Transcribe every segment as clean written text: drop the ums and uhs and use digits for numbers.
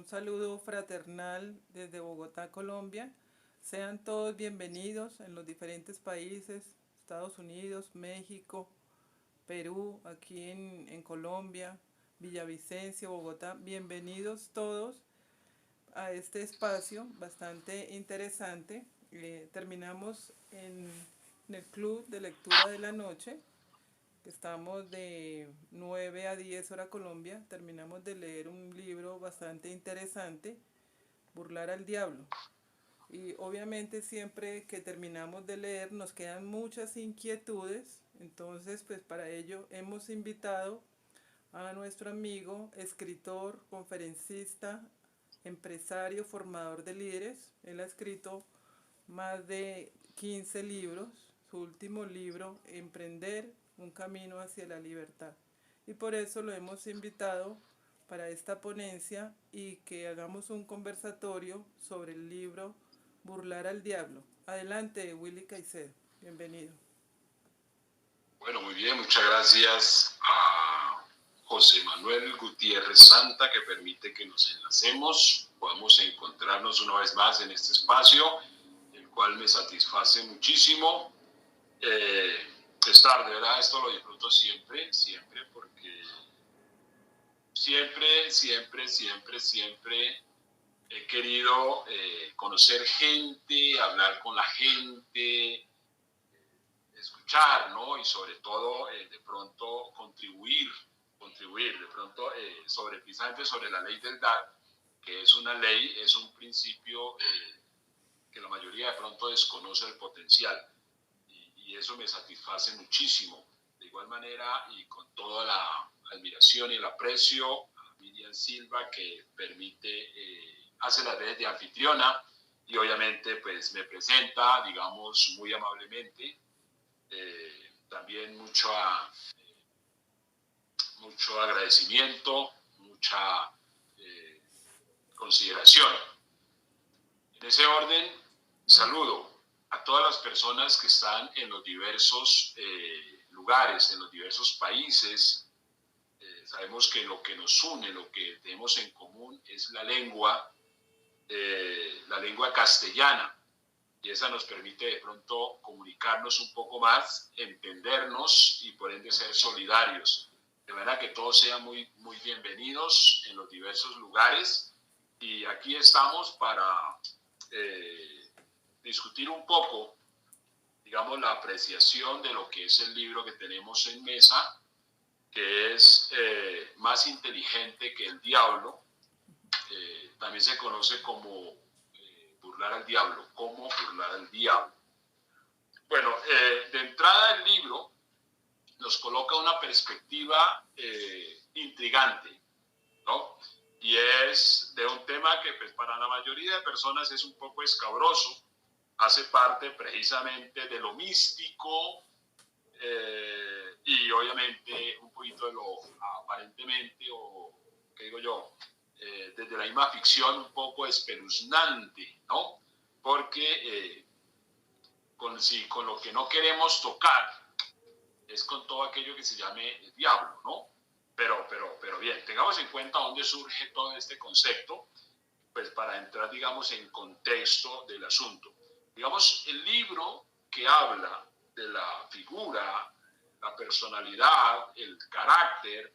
saludo fraternal desde Bogotá, Colombia. Sean todos bienvenidos en los diferentes países, Estados Unidos, México, Perú, aquí en Colombia, Villavicencio, Bogotá. Bienvenidos todos a este espacio bastante interesante. Terminamos en el Club de Lectura de la Noche. Estamos de 9 a 10 hora Colombia. Terminamos de leer un libro bastante interesante, Burlar al Diablo. Y obviamente siempre que terminamos de leer nos quedan muchas inquietudes. Entonces, pues para ello hemos invitado a nuestro amigo, escritor, conferencista, empresario, formador de líderes. Él ha escrito más de 15 libros. Su último libro, Emprender, un camino hacia la libertad. Y por eso lo hemos invitado para esta ponencia y que hagamos un conversatorio sobre el libro Burlar al Diablo. Adelante, Willy Caicedo. Bienvenido. Bueno, muy bien, muchas gracias a José Manuel Gutiérrez Santa, que permite que nos enlacemos, podamos encontrarnos una vez más en este espacio, el cual me satisface muchísimo. Estar, de verdad, esto lo disfruto siempre, porque siempre he querido conocer gente, hablar con la gente, escuchar, ¿no? Y sobre todo, de pronto, contribuir, de pronto, precisamente sobre la ley del dar, que es una ley, es un principio que la mayoría de pronto desconoce el potencial. Y eso me satisface muchísimo. De igual manera, y con toda la admiración y el aprecio a Miriam Silva, que hace las veces de anfitriona, y obviamente pues me presenta, digamos, muy amablemente. También mucho agradecimiento, mucha consideración. En ese orden, saludo a todas las personas que están en los diversos lugares, en los diversos países. Sabemos que lo que nos une, lo que tenemos en común es la lengua castellana. Y esa nos permite de pronto comunicarnos un poco más, entendernos y por ende ser solidarios. De manera que todos sean muy, muy bienvenidos en los diversos lugares. Y aquí estamos para discutir un poco, digamos, la apreciación de lo que es el libro que tenemos en mesa, que es Más inteligente que el diablo. También se conoce como Burlar al Diablo. ¿Cómo burlar al diablo? Bueno, de entrada el libro nos coloca una perspectiva intrigante, ¿no? Y es de un tema que pues, para la mayoría de personas es un poco escabroso, hace parte precisamente de lo místico y obviamente un poquito de lo aparentemente, o qué digo yo, desde la misma ficción un poco espeluznante, ¿no? Porque con lo que no queremos tocar es con todo aquello que se llame el diablo, ¿no? Pero bien, tengamos en cuenta dónde surge todo este concepto, pues para entrar, digamos, en contexto del asunto. Digamos, el libro que habla de la figura, la personalidad, el carácter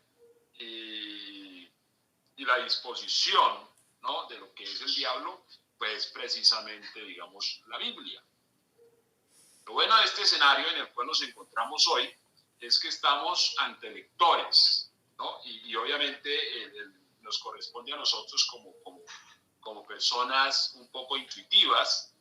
y la disposición, ¿no?, de lo que es el diablo, pues precisamente, digamos, la Biblia. Lo bueno de este escenario en el cual nos encontramos hoy es que estamos ante lectores, ¿no? Y obviamente nos corresponde a nosotros como personas un poco intuitivas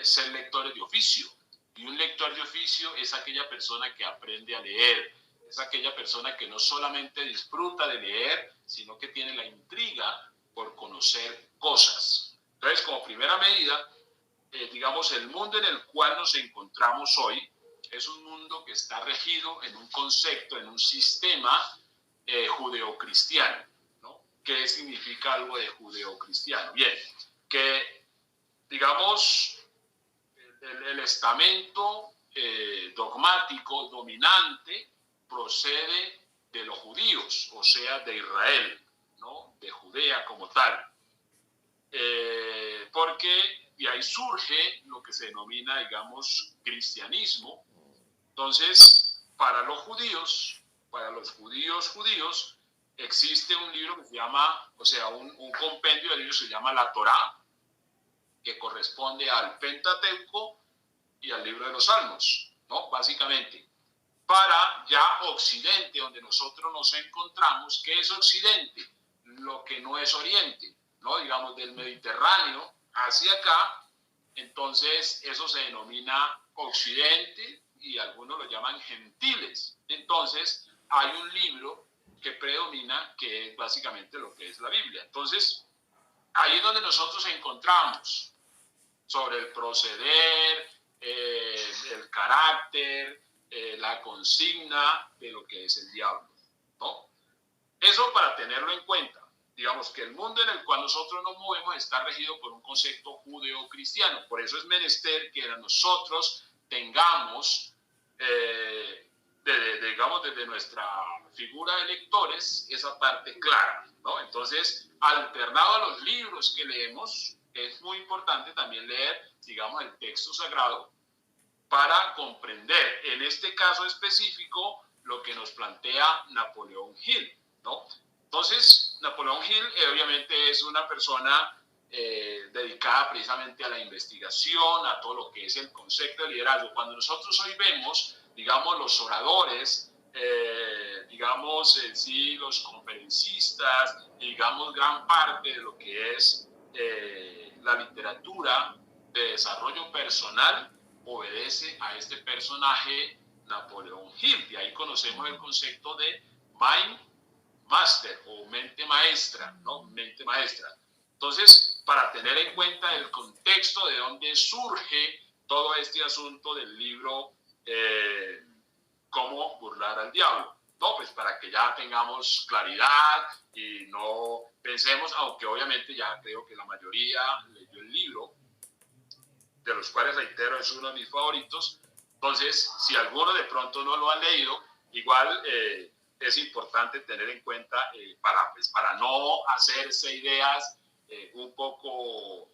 ser lectores de oficio. Y un lector de oficio es aquella persona que aprende a leer, es aquella persona que no solamente disfruta de leer, sino que tiene la intriga por conocer cosas. Entonces, como primera medida, digamos, el mundo en el cual nos encontramos hoy es un mundo que está regido en un concepto, en un sistema judeocristiano, ¿no? ¿Qué significa algo de judeocristiano? Bien, que, digamos, el estamento dogmático dominante procede de los judíos, o sea, de Israel, ¿no?, de Judea como tal. porque de ahí surge lo que se denomina, digamos, cristianismo. Entonces, para los judíos, existe un libro que se llama, o sea, un compendio de libros que se llama la Torá, que corresponde al Pentateuco y al libro de los Salmos, ¿no? Básicamente. Para ya Occidente, donde nosotros nos encontramos, ¿qué es Occidente? Lo que no es Oriente, ¿no? Digamos, del Mediterráneo hacia acá, entonces eso se denomina Occidente y algunos lo llaman gentiles. Entonces hay un libro que predomina, que es básicamente lo que es la Biblia. Entonces, ahí es donde nosotros encontramos sobre el proceder, el carácter, la consigna de lo que es el diablo, ¿no? Eso para tenerlo en cuenta. Digamos que el mundo en el cual nosotros nos movemos está regido por un concepto judeo-cristiano. Por eso es menester que nosotros tengamos, digamos, desde nuestra figura de lectores, esa parte clara, ¿no? Entonces, alternado a los libros que leemos, es muy importante también leer, digamos, el texto sagrado para comprender, en este caso específico, lo que nos plantea Napoleón Hill, ¿no? Entonces, Napoleón Hill obviamente es una persona dedicada precisamente a la investigación, a todo lo que es el concepto de liderazgo. Cuando nosotros hoy vemos, digamos, los oradores, digamos, sí, los conferencistas, digamos, gran parte de lo que es la literatura de desarrollo personal, obedece a este personaje Napoleón Hill. Y ahí conocemos el concepto de mind master o mente maestra, ¿no? Mente maestra. Entonces, para tener en cuenta el contexto de dónde surge todo este asunto del libro Cómo burlar al diablo, ¿no? Pues para que ya tengamos claridad y no pensemos, aunque obviamente ya creo que la mayoría leyó el libro, de los cuales, reitero, es uno de mis favoritos. Entonces, si alguno de pronto no lo ha leído, igual es importante tener en cuenta para no hacerse ideas un poco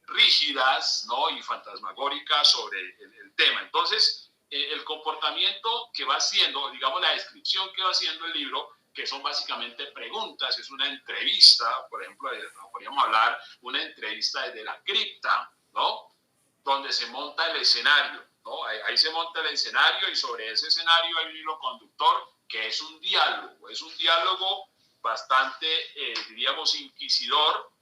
rígidas, ¿no? Y fantasmagóricas sobre el tema. Entonces, el comportamiento que va haciendo, digamos, la descripción que va haciendo el libro, que son básicamente preguntas, es una entrevista, por ejemplo, podríamos hablar una entrevista desde la cripta, ¿no? Donde se monta el escenario, ¿no? Ahí se monta el escenario y sobre ese escenario hay un hilo conductor que es un diálogo bastante, diríamos, inquisidor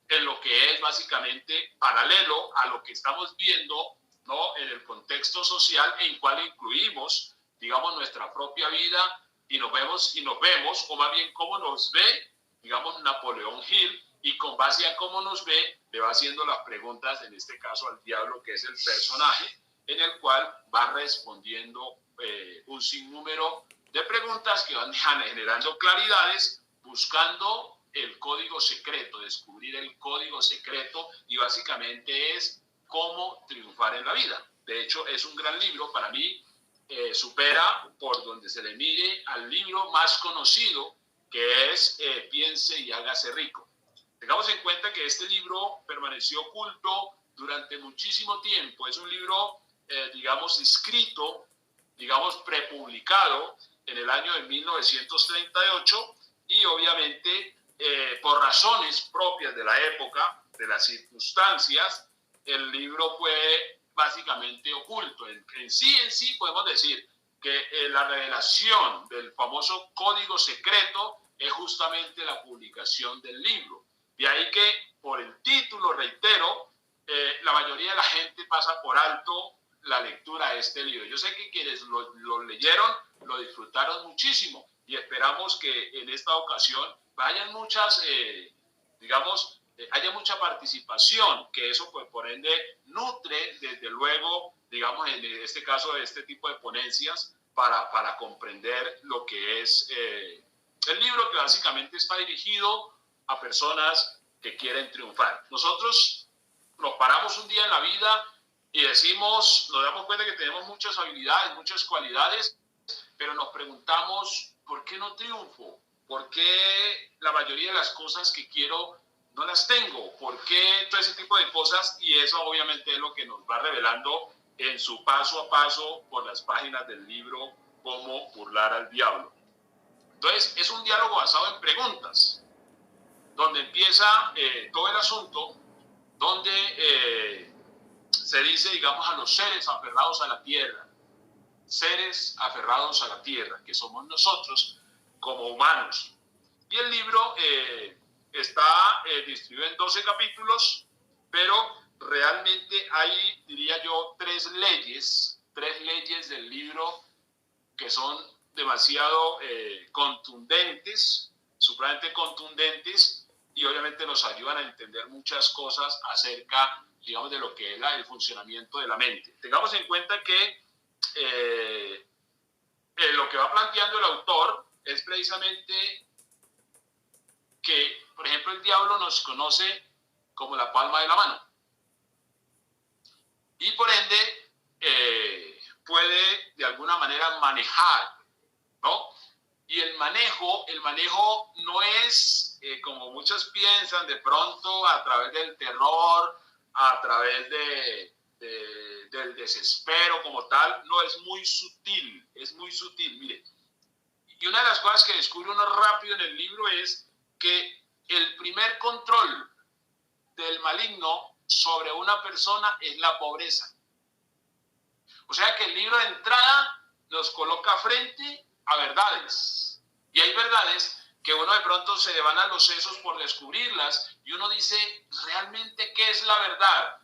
en lo que es básicamente paralelo a lo que estamos viendo, ¿no? En el contexto social en cual incluimos, digamos, nuestra propia vida y nos vemos, o más bien cómo nos ve, digamos, Napoleón Hill, y con base a cómo nos ve, le va haciendo las preguntas, en este caso al diablo, que es el personaje, en el cual va respondiendo un sinnúmero de preguntas que van generando claridades, buscando el código secreto, descubrir el código secreto, y básicamente es cómo triunfar en la vida. De hecho, es un gran libro, para mí supera por donde se le mire al libro más conocido, que es Piense y hágase rico. Tengamos en cuenta que este libro permaneció oculto durante muchísimo tiempo. Es un libro, digamos, escrito, digamos, prepublicado en el año de 1938 y obviamente por razones propias de la época, de las circunstancias, el libro fue básicamente oculto. En sí podemos decir que la revelación del famoso código secreto es justamente la publicación del libro. De ahí que por el título, reitero, la mayoría de la gente pasa por alto la lectura de este libro. Yo sé que quienes lo leyeron lo disfrutaron muchísimo y esperamos que en esta ocasión vayan muchas, digamos, haya mucha participación, que eso pues por ende nutre desde luego, digamos, en este caso, este tipo de ponencias para comprender lo que es el libro, que básicamente está dirigido a personas que quieren triunfar. Nosotros nos paramos un día en la vida y decimos, nos damos cuenta que tenemos muchas habilidades, muchas cualidades, pero nos preguntamos, ¿por qué no triunfo? ¿Por qué la mayoría de las cosas que quiero no las tengo, ¿por qué? Todo ese tipo de cosas, y eso obviamente es lo que nos va revelando en su paso a paso por las páginas del libro Cómo burlar al diablo. Entonces, es un diálogo basado en preguntas, donde empieza todo el asunto, donde se dice, digamos, a los seres aferrados a la tierra, seres aferrados a la tierra, que somos nosotros como humanos. Y el libro está distribuido en 12 capítulos, pero realmente hay, diría yo, tres leyes del libro que son demasiado contundentes, supremamente contundentes, y obviamente nos ayudan a entender muchas cosas acerca, digamos, de lo que es el funcionamiento de la mente. Tengamos en cuenta que lo que va planteando el autor es precisamente que, por ejemplo, el diablo nos conoce como la palma de la mano. Y por ende, puede de alguna manera manejar, ¿no? Y el manejo no es, como muchos piensan, de pronto a través del terror, a través del desespero como tal, no, es muy sutil, mire. Y una de las cosas que descubre uno rápido en el libro es que el primer control del maligno sobre una persona es la pobreza. O sea que el libro de entrada nos coloca frente a verdades. Y hay verdades que uno de pronto se le van a los sesos por descubrirlas y uno dice, ¿realmente qué es la verdad?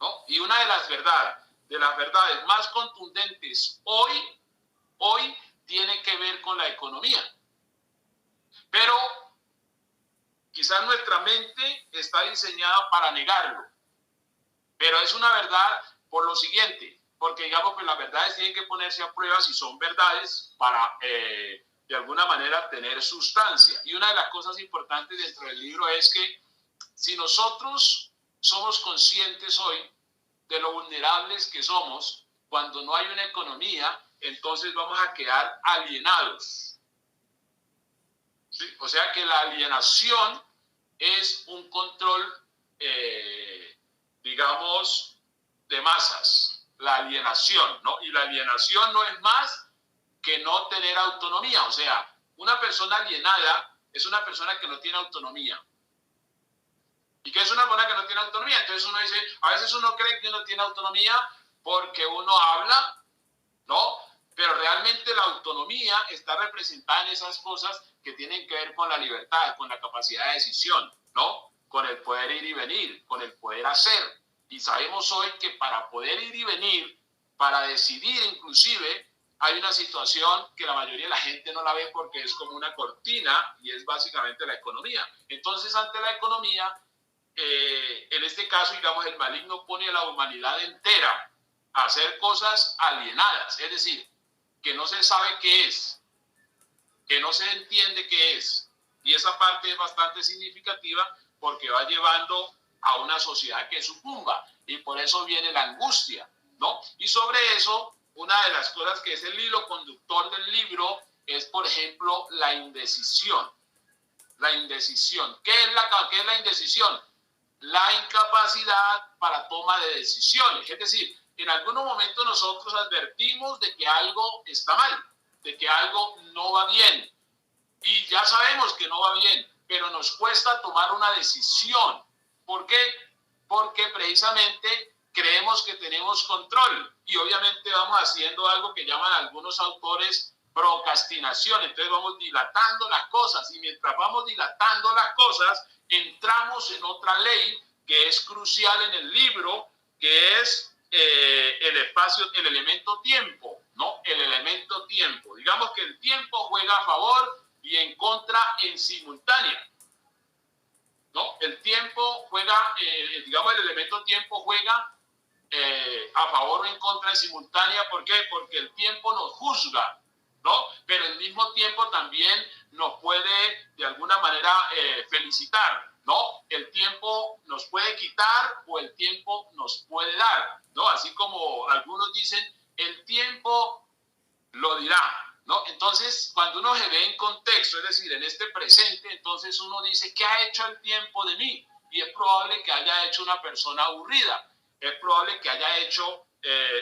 ¿No? Y una de las verdades más contundentes hoy tiene que ver con la economía. Pero quizás nuestra mente está diseñada para negarlo. Pero es una verdad por lo siguiente, porque digamos que las verdades tienen que ponerse a prueba si son verdades para de alguna manera tener sustancia. Y una de las cosas importantes dentro del libro es que si nosotros somos conscientes hoy de lo vulnerables que somos, cuando no hay una economía, entonces vamos a quedar alienados. ¿Sí? O sea que la alienación es un control, digamos, de masas, la alienación, ¿no? Y la alienación no es más que no tener autonomía. O sea, una persona alienada es una persona que no tiene autonomía. ¿Y qué es una persona que no tiene autonomía? Entonces uno dice, a veces uno cree que uno tiene autonomía porque uno habla, ¿no? Pero realmente la autonomía está representada en esas cosas que tienen que ver con la libertad, con la capacidad de decisión, ¿no? Con el poder ir y venir, con el poder hacer. Y sabemos hoy que para poder ir y venir, para decidir inclusive, hay una situación que la mayoría de la gente no la ve porque es como una cortina y es básicamente la economía. Entonces, ante la economía, en este caso, digamos, el maligno pone a la humanidad entera a hacer cosas alienadas, es decir, que no se sabe qué es, que no se entiende qué es. Y esa parte es bastante significativa porque va llevando a una sociedad que sucumba y por eso viene la angustia, ¿no? Y sobre eso, una de las cosas que es el hilo conductor del libro es, por ejemplo, la indecisión. La indecisión. ¿Qué es la indecisión? La incapacidad para toma de decisiones. Es decir, en algunos momentos nosotros advertimos de que algo está mal, de que algo no va bien. Y ya sabemos que no va bien, pero nos cuesta tomar una decisión. ¿Por qué? Porque precisamente creemos que tenemos control y obviamente vamos haciendo algo que llaman algunos autores procrastinación. Entonces vamos dilatando las cosas y mientras vamos dilatando las cosas, entramos en otra ley que es crucial en el libro, que es el espacio, el elemento tiempo, ¿no? El elemento tiempo. Digamos que el tiempo juega a favor y en contra en simultánea, ¿no? El tiempo juega, digamos, el elemento tiempo juega a favor o en contra en simultánea. ¿Por qué? Porque el tiempo nos juzga, ¿no? Pero al mismo tiempo también nos puede de alguna manera felicitar, ¿no? El tiempo nos puede quitar o el tiempo nos puede dar, ¿no? Así como algunos dicen, el tiempo lo dirá, ¿no? Entonces, cuando uno se ve en contexto, es decir, en este presente, entonces uno dice, ¿qué ha hecho el tiempo de mí? Y es probable que haya hecho una persona aburrida, es probable que haya hecho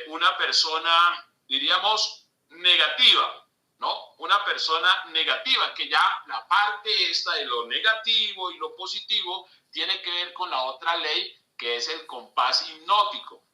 una persona, diríamos, negativa, ¿no? Una persona negativa, que ya la parte esta de lo negativo y lo positivo tiene que ver con la otra ley, que es el compás hipnótico.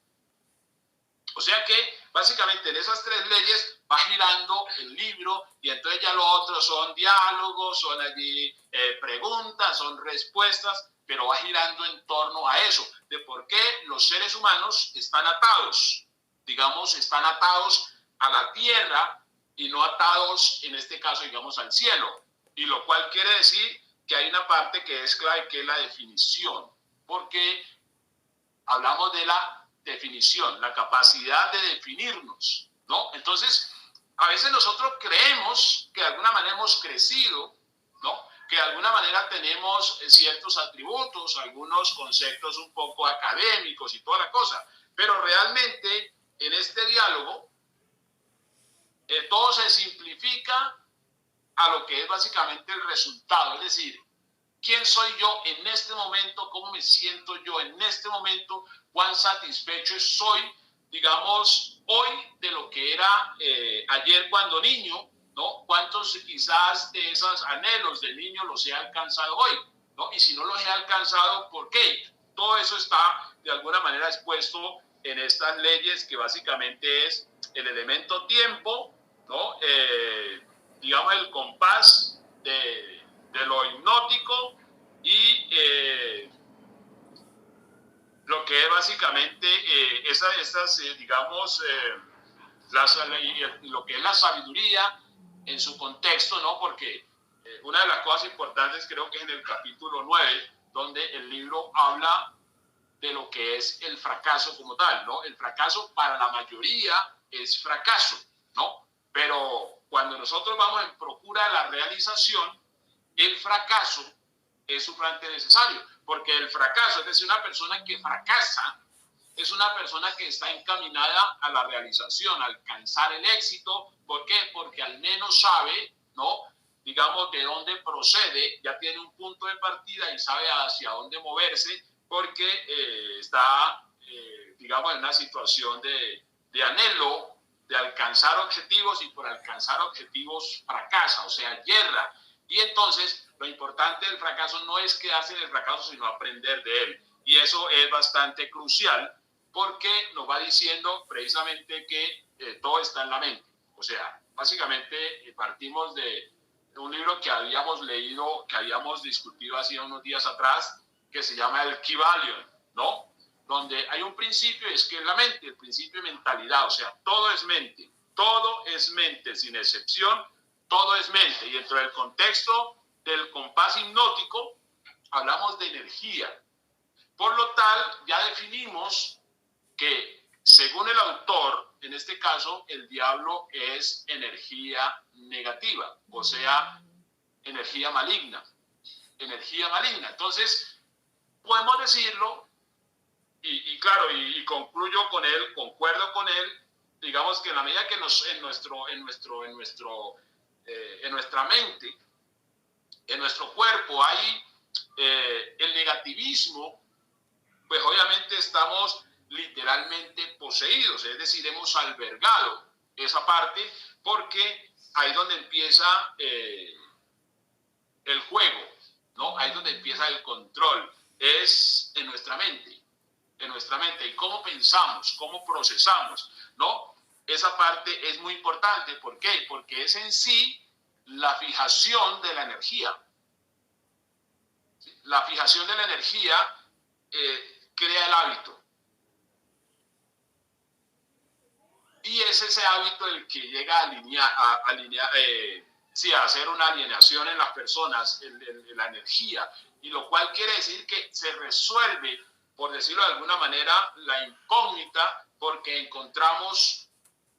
O sea que básicamente en esas tres leyes va girando el libro y entonces ya lo otro son diálogos, son allí preguntas, son respuestas, pero va girando en torno a eso, de por qué los seres humanos están atados, digamos, están atados a la tierra y no atados, en este caso, digamos, al cielo. Y lo cual quiere decir que hay una parte que es clave, que es la definición, porque hablamos de la definición, la capacidad de definirnos, ¿no? Entonces, a veces nosotros creemos que de alguna manera hemos crecido, ¿no? Que de alguna manera tenemos ciertos atributos, algunos conceptos un poco académicos y toda la cosa, pero realmente en este diálogo todo se simplifica a lo que es básicamente el resultado, es decir, ¿quién soy yo en este momento? ¿Cómo me siento yo en este momento? ¿Cuán satisfecho soy, digamos, hoy de lo que era ayer cuando niño? ¿No? ¿Cuántos quizás de esos anhelos de niño los he alcanzado hoy? ¿No? Y si no los he alcanzado, ¿por qué? Todo eso está de alguna manera expuesto en estas leyes, que básicamente es el elemento tiempo, ¿no? Digamos, el compás de lo hipnótico y lo que es básicamente digamos, lo que es la sabiduría en su contexto, ¿no? Porque una de las cosas importantes creo que es en el capítulo 9, donde el libro habla de lo que es el fracaso como tal, ¿no? El fracaso para la mayoría es fracaso, ¿no? Pero cuando nosotros vamos en procura de la realización, el fracaso es sumamente necesario, porque el fracaso, es decir, una persona que fracasa, es una persona que está encaminada a la realización, a alcanzar el éxito. ¿Por qué? Porque al menos sabe, ¿no? Digamos, de dónde procede, ya tiene un punto de partida y sabe hacia dónde moverse, porque está, digamos, en una situación de anhelo, de alcanzar objetivos, y por alcanzar objetivos fracasa, o sea, yerra. Y entonces, lo importante del fracaso no es quedarse en el fracaso, sino aprender de él. Y eso es bastante crucial, porque nos va diciendo precisamente que todo está en la mente. O sea, básicamente partimos de un libro que habíamos leído, que habíamos discutido hace unos días atrás, que se llama el Kybalion, ¿no? Donde hay un principio, es que es la mente, el principio de mentalidad, o sea, todo es mente, sin excepción, todo es mente. Y dentro del contexto del compás hipnótico, hablamos de energía. Por lo tal, ya definimos que, según el autor, en este caso, el diablo es energía negativa, o sea, energía maligna. Energía maligna. Entonces, podemos decirlo, y claro, y concluyo con él, concuerdo con él, digamos que en la medida que en nuestra mente, en nuestro cuerpo hay el negativismo, pues obviamente estamos literalmente poseídos, es decir, hemos albergado esa parte, porque ahí es donde empieza el juego, ¿no? Ahí es donde empieza el control, es en nuestra mente, y cómo pensamos, cómo procesamos, ¿no? Esa parte es muy importante. ¿Por qué? Porque es en sí la fijación de la energía. La fijación de la energía crea el hábito. Y es ese hábito el que llega a hacer una alienación en las personas, en la energía, y lo cual quiere decir que se resuelve, por decirlo de alguna manera, la incógnita, porque encontramos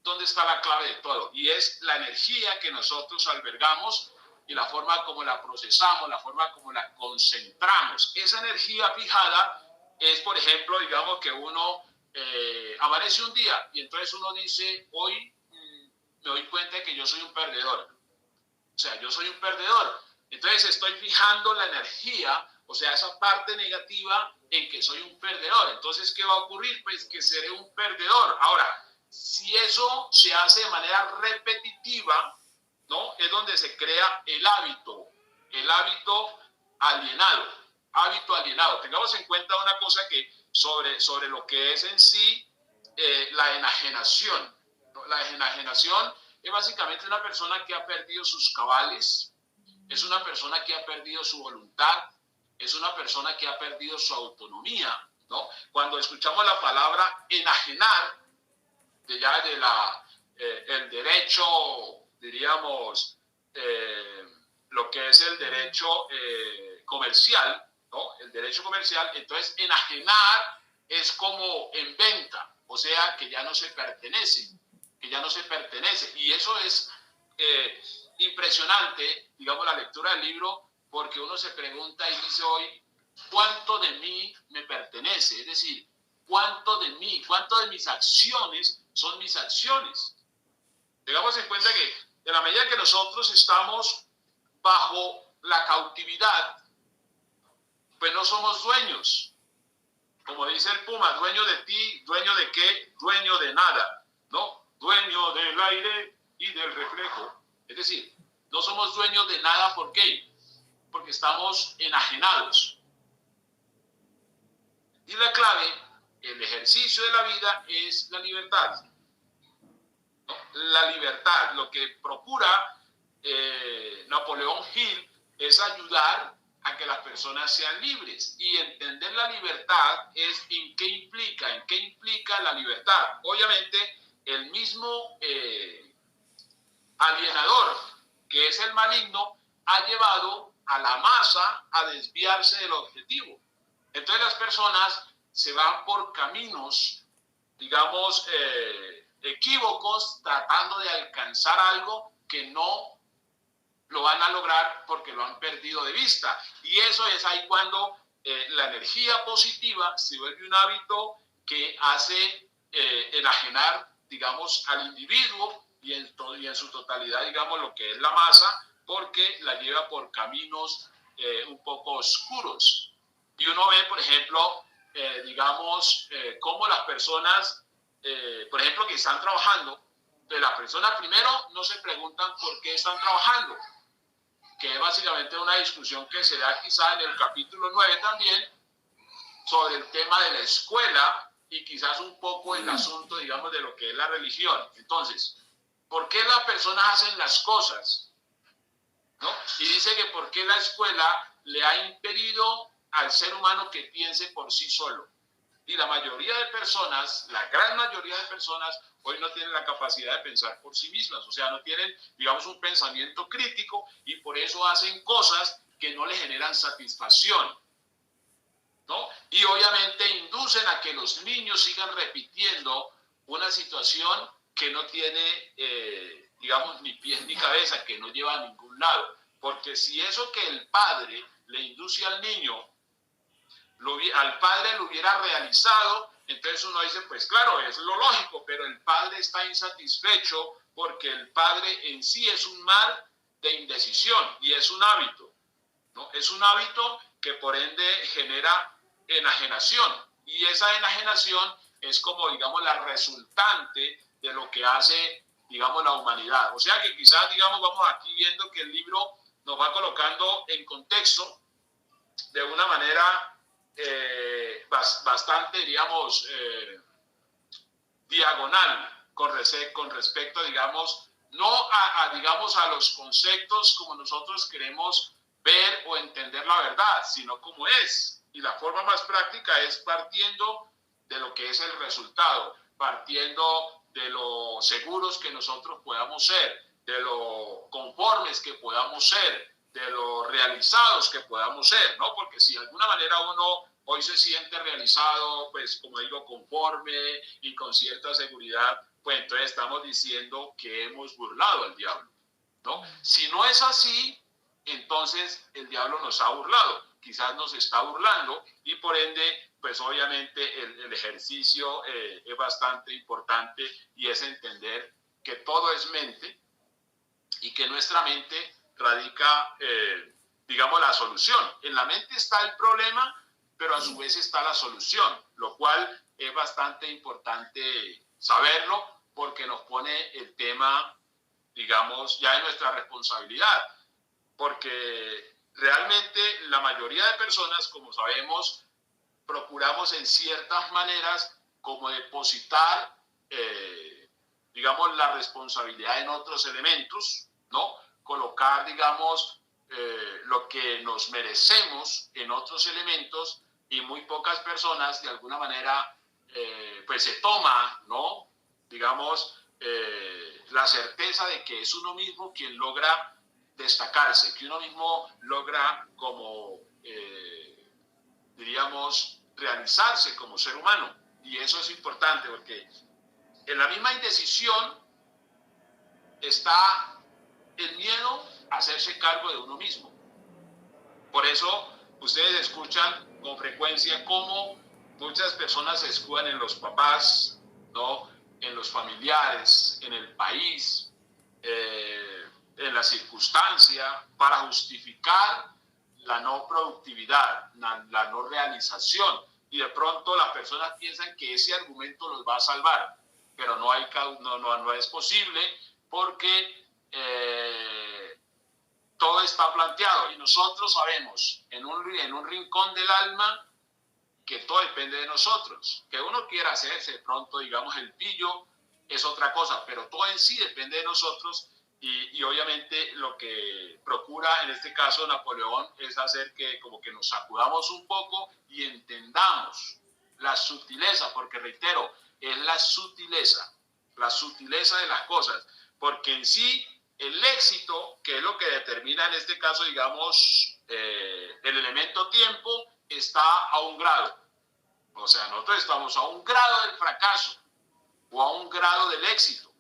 dónde está la clave de todo, y es la energía que nosotros albergamos y la forma como la procesamos, la forma como la concentramos. Esa energía fijada es, por ejemplo, digamos que uno amanece un día y entonces uno dice, hoy me doy cuenta de que yo soy un perdedor. O sea, yo soy un perdedor. Entonces estoy fijando la energía, o sea, esa parte negativa en que soy un perdedor. Entonces, ¿qué va a ocurrir? Pues que seré un perdedor. Ahora, si eso se hace de manera repetitiva, ¿no? Es donde se crea el hábito alienado, hábito alienado. Tengamos en cuenta una cosa que sobre lo que es en sí la enajenación, ¿no? La enajenación es básicamente una persona que ha perdido sus cabales, es una persona que ha perdido su voluntad, es una persona que ha perdido su autonomía, ¿no? Cuando escuchamos la palabra enajenar, el derecho, diríamos, lo que es el derecho comercial, ¿no? El derecho comercial, entonces enajenar es como en venta, o sea, que ya no se pertenece, y eso es impresionante, digamos, la lectura del libro, porque uno se pregunta y dice hoy, ¿cuánto de mí me pertenece? Es decir, ¿cuánto de mí, cuánto de mis acciones son mis acciones? Tengamos en cuenta que en la medida que nosotros estamos bajo la cautividad, pues no somos dueños. Como dice el Puma, dueño de ti, ¿dueño de qué? Dueño de nada, ¿no? Dueño del aire y del reflejo. Es decir, no somos dueños de nada, ¿por qué? Porque estamos enajenados. Y la clave, el ejercicio de la vida es la libertad. ¿No? La libertad, lo que procura Napoleón Hill es ayudar a que las personas sean libres, y entender la libertad es en qué implica la libertad. Obviamente el mismo alienador, que es el maligno, ha llevado a la masa a desviarse del objetivo. Entonces las personas se van por caminos, digamos, equívocos, tratando de alcanzar algo que no lo van a lograr porque lo han perdido de vista. Y eso es ahí cuando la energía positiva se vuelve un hábito que hace enajenar, digamos, al individuo y en su totalidad, digamos, lo que es la masa, porque la lleva por caminos un poco oscuros. Y uno ve, por ejemplo, digamos, cómo las personas, por ejemplo, que están trabajando, pues las personas primero no se preguntan por qué están trabajando, que es básicamente una discusión que se da quizá en el capítulo 9 también, sobre el tema de la escuela y quizás un poco el asunto, digamos, de lo que es la religión. Entonces, ¿por qué las personas hacen las cosas? ¿No? Y dice que por qué la escuela le ha impedido al ser humano que piense por sí solo. Y la mayoría de personas, la gran mayoría de personas, hoy no tienen la capacidad de pensar por sí mismas. O sea, no tienen, digamos, un pensamiento crítico, y por eso hacen cosas que no les generan satisfacción, ¿no? Y obviamente inducen a que los niños sigan repitiendo una situación que no tiene, digamos, ni pies ni cabeza, que no lleva a ningún lado. Porque si eso que el padre le induce al niño, al padre lo hubiera realizado, entonces uno dice, pues claro, es lo lógico, pero el padre está insatisfecho porque el padre en sí es un mar de indecisión y es un hábito, ¿no? Es un hábito que por ende genera enajenación, y esa enajenación es como, digamos, la resultante de lo que hace, digamos, la humanidad. O sea que quizás, digamos, vamos aquí viendo que el libro nos va colocando en contexto de una manera bastante, digamos, diagonal con respecto, digamos, no digamos, a los conceptos como nosotros queremos ver o entender la verdad, sino como es. Y la forma más práctica es partiendo de lo que es el resultado, partiendo de lo seguros que nosotros podamos ser, de lo conformes que podamos ser, de lo realizados que podamos ser, ¿no? Porque si de alguna manera uno hoy se siente realizado, pues como digo, conforme y con cierta seguridad, pues entonces estamos diciendo que hemos burlado al diablo, ¿no? Si no es así, entonces el diablo nos ha burlado, quizás nos está burlando, y por ende, pues obviamente el ejercicio es bastante importante, y es entender que todo es mente y que nuestra mente radica, digamos, la solución. En la mente está el problema, pero a su vez está la solución, lo cual es bastante importante saberlo porque nos pone el tema, digamos, ya en nuestra responsabilidad, porque realmente la mayoría de personas, como sabemos, procuramos en ciertas maneras como depositar, digamos, la responsabilidad en otros elementos, ¿no? Colocar, digamos, lo que nos merecemos en otros elementos, y muy pocas personas de alguna manera pues se toma, ¿no? Digamos, la certeza de que es uno mismo quien logra destacarse, que uno mismo logra como diríamos, realizarse como ser humano. Y eso es importante porque en la misma indecisión está el miedo a hacerse cargo de uno mismo. Por eso ustedes escuchan con frecuencia cómo muchas personas se escudan en los papás, ¿no? En los familiares, en el país, en la circunstancia, para justificar la no productividad, la no realización. Y de pronto las personas piensan que ese argumento los va a salvar, pero no es posible porque todo está planteado y nosotros sabemos en un rincón del alma que todo depende de nosotros. Que uno quiera hacerse de pronto, digamos, el pillo es otra cosa, pero todo en sí depende de nosotros. Y obviamente lo que procura en este caso Napoleón es hacer que como que nos sacudamos un poco y entendamos la sutileza, porque reitero, es la sutileza de las cosas, porque en sí el éxito, que es lo que determina en este caso, digamos, el elemento tiempo, está a un grado. O sea, nosotros estamos a un grado del fracaso o a un grado del éxito.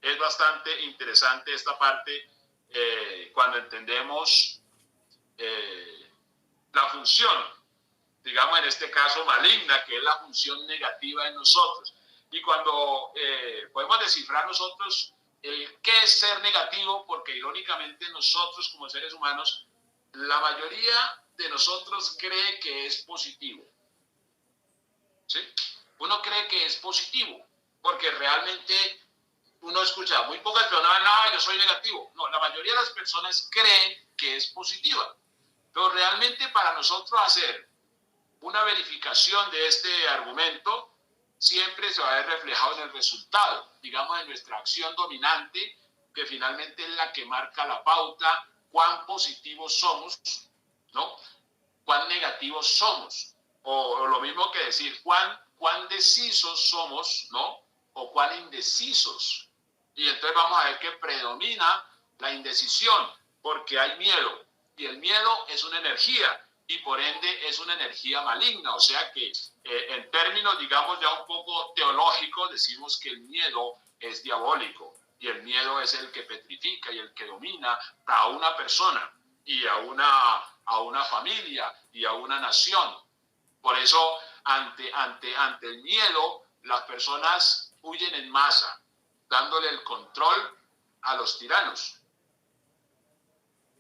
Es bastante interesante esta parte cuando entendemos la función, digamos en este caso maligna, que es la función negativa en nosotros. Y cuando podemos descifrar nosotros el qué es ser negativo, porque irónicamente nosotros como seres humanos, la mayoría de nosotros cree que es positivo. ¿Sí? Uno cree que es positivo, porque realmente uno escucha, muy pocas personas, no, yo soy negativo. No, la mayoría de las personas creen que es positiva. Pero realmente para nosotros hacer una verificación de este argumento, siempre se va a ver reflejado en el resultado, digamos, en nuestra acción dominante, que finalmente es la que marca la pauta, cuán positivos somos, ¿no? Cuán negativos somos. O lo mismo que decir, cuán decisos somos, ¿no? O cuán indecisos. Y entonces vamos a ver que predomina la indecisión, porque hay miedo. Y el miedo es una energía, y por ende es una energía maligna. O sea que en términos, digamos, ya un poco teológicos, decimos que el miedo es diabólico. Y el miedo es el que petrifica y el que domina a una persona y a una familia y a una nación. Por eso, ante el miedo, las personas huyen en masa, dándole el control a los tiranos.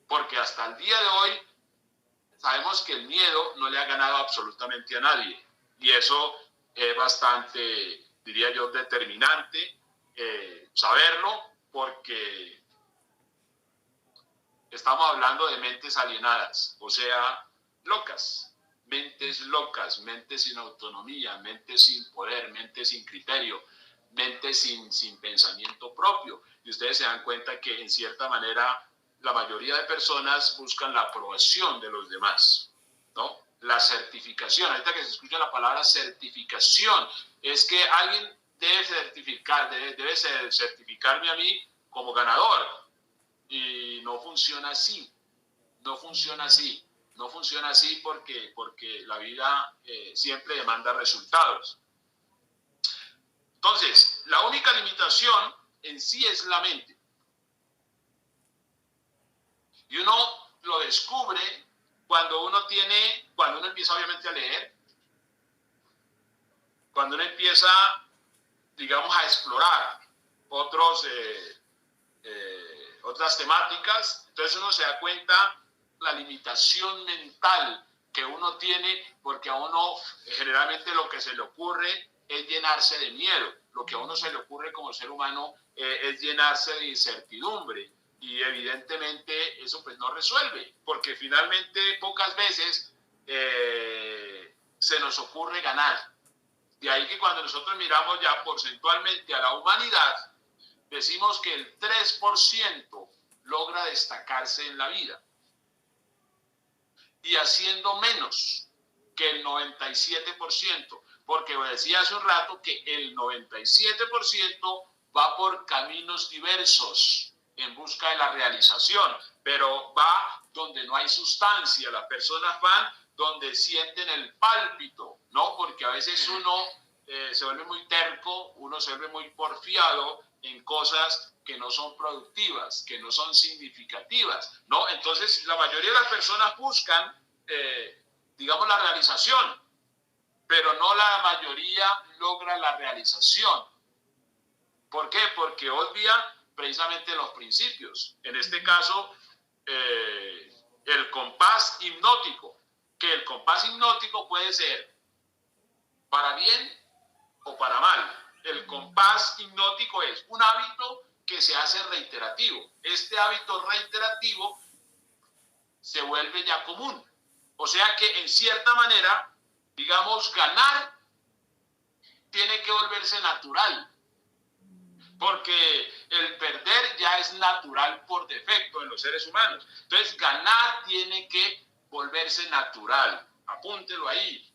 Porque hasta el día de hoy sabemos que el miedo no le ha ganado absolutamente a nadie. Y eso es bastante, diría yo, determinante saberlo, porque estamos hablando de mentes alienadas, o sea, locas, mentes sin autonomía, mentes sin poder, mentes sin criterio, mentes sin pensamiento propio. Y ustedes se dan cuenta que en cierta manera la mayoría de personas buscan la aprobación de los demás, ¿no? La certificación, ahorita que se escucha la palabra certificación, es que alguien debe certificarme a mí como ganador. Y no funciona así, no funciona así porque la vida siempre demanda resultados. Entonces, la única limitación en sí es la mente. Y uno lo descubre cuando uno empieza obviamente a leer, cuando uno empieza, digamos, a explorar. otras temáticas. Entonces uno se da cuenta la limitación mental que uno tiene, porque a uno generalmente lo que se le ocurre es llenarse de miedo. Lo que a uno se le ocurre como ser humano es llenarse de incertidumbre, y evidentemente eso pues no resuelve, porque finalmente pocas veces se nos ocurre ganar. De ahí que cuando nosotros miramos ya porcentualmente a la humanidad, decimos que el 3% logra destacarse en la vida, y haciendo menos que el 97%, porque decía hace un rato que el 97% va por caminos diversos en busca de la realización, pero va donde no hay sustancia. Las personas van donde sienten el pálpito, ¿no? Porque a veces uno se vuelve muy terco, uno se vuelve muy porfiado en cosas que no son productivas, que no son significativas, ¿no? Entonces, la mayoría de las personas buscan, digamos, la realización, pero no la mayoría logra la realización. ¿Por qué? Porque obvia precisamente los principios. En este caso, el compás hipnótico, que el compás hipnótico puede ser para bien o para mal. El compás hipnótico es un hábito que se hace reiterativo. Este hábito reiterativo se vuelve ya común. O sea que en cierta manera, digamos, ganar tiene que volverse natural, porque el perder ya es natural por defecto en los seres humanos. Entonces, ganar tiene que volverse natural. Apúntelo ahí,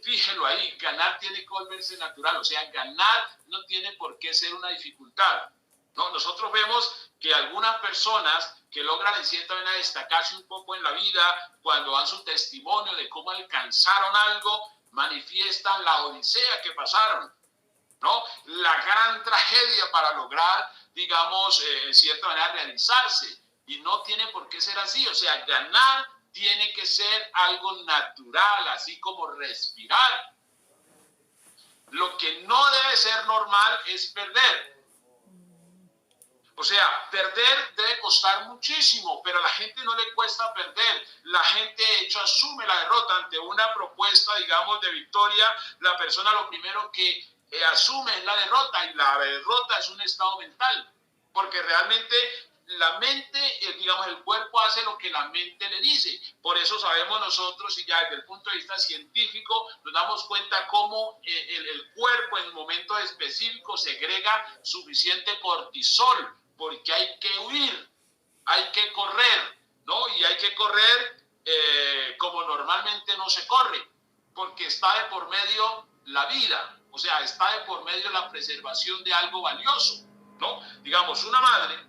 fíjelo ahí, ganar tiene que volverse natural. O sea, ganar no tiene por qué ser una dificultad, ¿no? Nosotros vemos que algunas personas que logran en cierta manera destacarse un poco en la vida, cuando dan su testimonio de cómo alcanzaron algo, manifiestan la odisea que pasaron, ¿no? La gran tragedia para lograr, digamos, en cierta manera realizarse. Y no tiene por qué ser así. O sea, ganar tiene que ser algo natural, así como respirar. Lo que no debe ser normal es perder. O sea, perder debe costar muchísimo, pero a la gente no le cuesta perder. La gente, de hecho, asume la derrota ante una propuesta, digamos, de victoria. La persona lo primero que asume es la derrota, y la derrota es un estado mental, porque realmente la mente, digamos, el cuerpo hace lo que la mente le dice. Por eso sabemos nosotros, y ya desde el punto de vista científico, nos damos cuenta cómo el cuerpo en momentos específicos segrega suficiente cortisol, porque hay que huir, hay que correr, ¿no? Y hay que correr como normalmente no se corre, porque está de por medio la vida, o sea, está de por medio la preservación de algo valioso, ¿no? Digamos, una madre,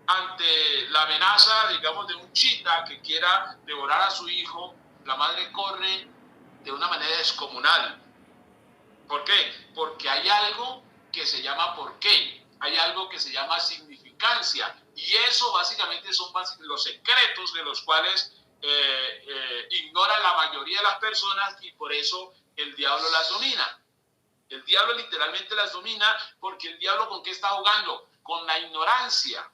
ante la amenaza, digamos, de un chita que quiera devorar a su hijo, la madre corre de una manera descomunal. ¿Por qué? Porque hay algo que se llama por qué, hay algo que se llama significancia, y eso básicamente son los secretos de los cuales ignoran la mayoría de las personas, y por eso el diablo las domina. El diablo literalmente las domina, porque el diablo, ¿con qué está jugando? Con la ignorancia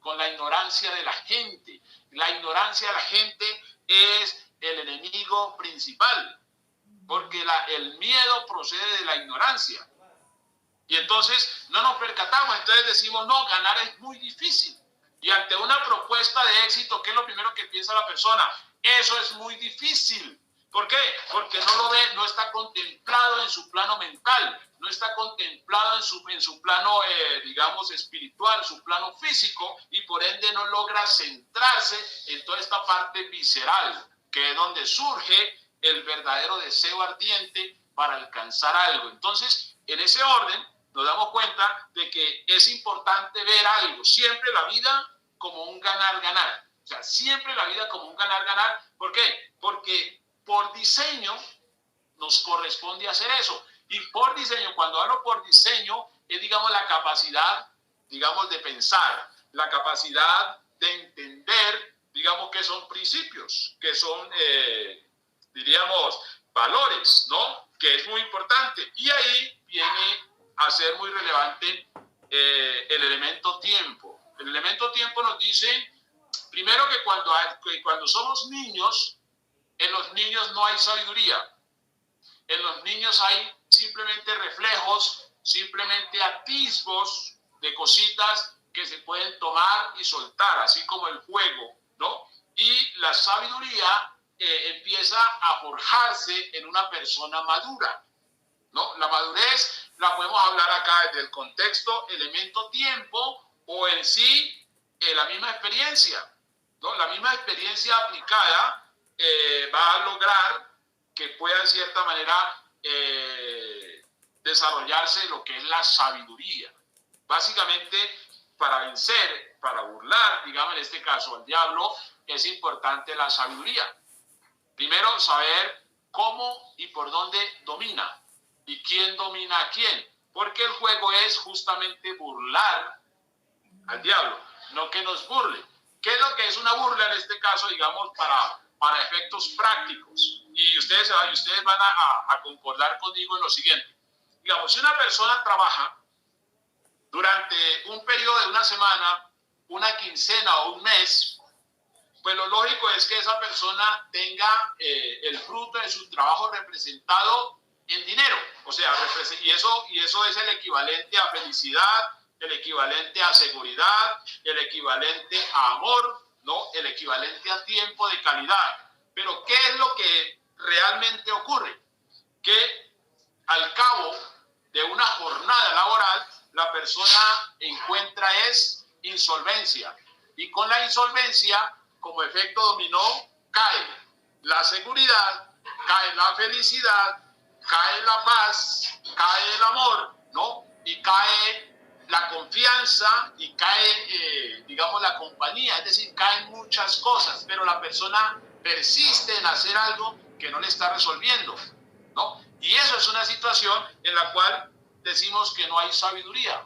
de la gente. La ignorancia de la gente es el enemigo principal, porque el miedo procede de la ignorancia. Y entonces no nos percatamos, entonces decimos, no, ganar es muy difícil. Y ante una propuesta de éxito, ¿qué es lo primero que piensa la persona? Eso es muy difícil. ¿Por qué? Porque no lo ve, no está contemplado en su plano mental, no está contemplado en su plano, digamos, espiritual, su plano físico, y por ende no logra centrarse en toda esta parte visceral, que es donde surge el verdadero deseo ardiente para alcanzar algo. Entonces, en ese orden, nos damos cuenta de que es importante ver algo, siempre la vida como un ganar-ganar. O sea, siempre la vida como un ganar-ganar. ¿Por qué? Porque por diseño nos corresponde hacer eso. Y por diseño, cuando hablo por diseño, es, digamos, la capacidad, digamos, de pensar, la capacidad de entender, digamos, que son principios, que son, diríamos, valores, ¿no? Que es muy importante. Y ahí viene a ser muy relevante el elemento tiempo. El elemento tiempo nos dice, primero, que cuando somos niños, en los niños no hay sabiduría. En los niños hay simplemente reflejos, simplemente atisbos de cositas que se pueden tomar y soltar, así como el juego, ¿no? Y la sabiduría empieza a forjarse en una persona madura, ¿no? La madurez la podemos hablar acá desde el contexto, elemento tiempo, o en sí la misma experiencia, ¿no? La misma experiencia aplicada va a lograr que pueda en cierta manera desarrollarse lo que es la sabiduría. Básicamente, para vencer, para burlar, digamos en este caso al diablo, es importante la sabiduría. Primero, saber cómo y por dónde domina y quién domina a quién, porque el juego es justamente burlar al diablo, no que nos burle. ¿Qué es lo que es una burla en este caso, digamos, para efectos prácticos? Y ustedes van a concordar conmigo en lo siguiente. Digamos, si una persona trabaja durante un periodo de una semana, una quincena o un mes, pues lo lógico es que esa persona tenga el fruto de su trabajo representado en dinero. O sea, y eso es el equivalente a felicidad, el equivalente a seguridad, el equivalente a amor, ¿no? El equivalente a tiempo de calidad. Pero ¿qué es lo que realmente ocurre? Que al cabo de una jornada laboral, la persona encuentra insolvencia. Y con la insolvencia, como efecto dominó, cae la seguridad, cae la felicidad, cae la paz, cae el amor, ¿no? Y cae la confianza y cae, digamos, la compañía. Es decir, caen muchas cosas, pero la persona persiste en hacer algo que no le está resolviendo, ¿no? Y eso es una situación en la cual decimos que no hay sabiduría.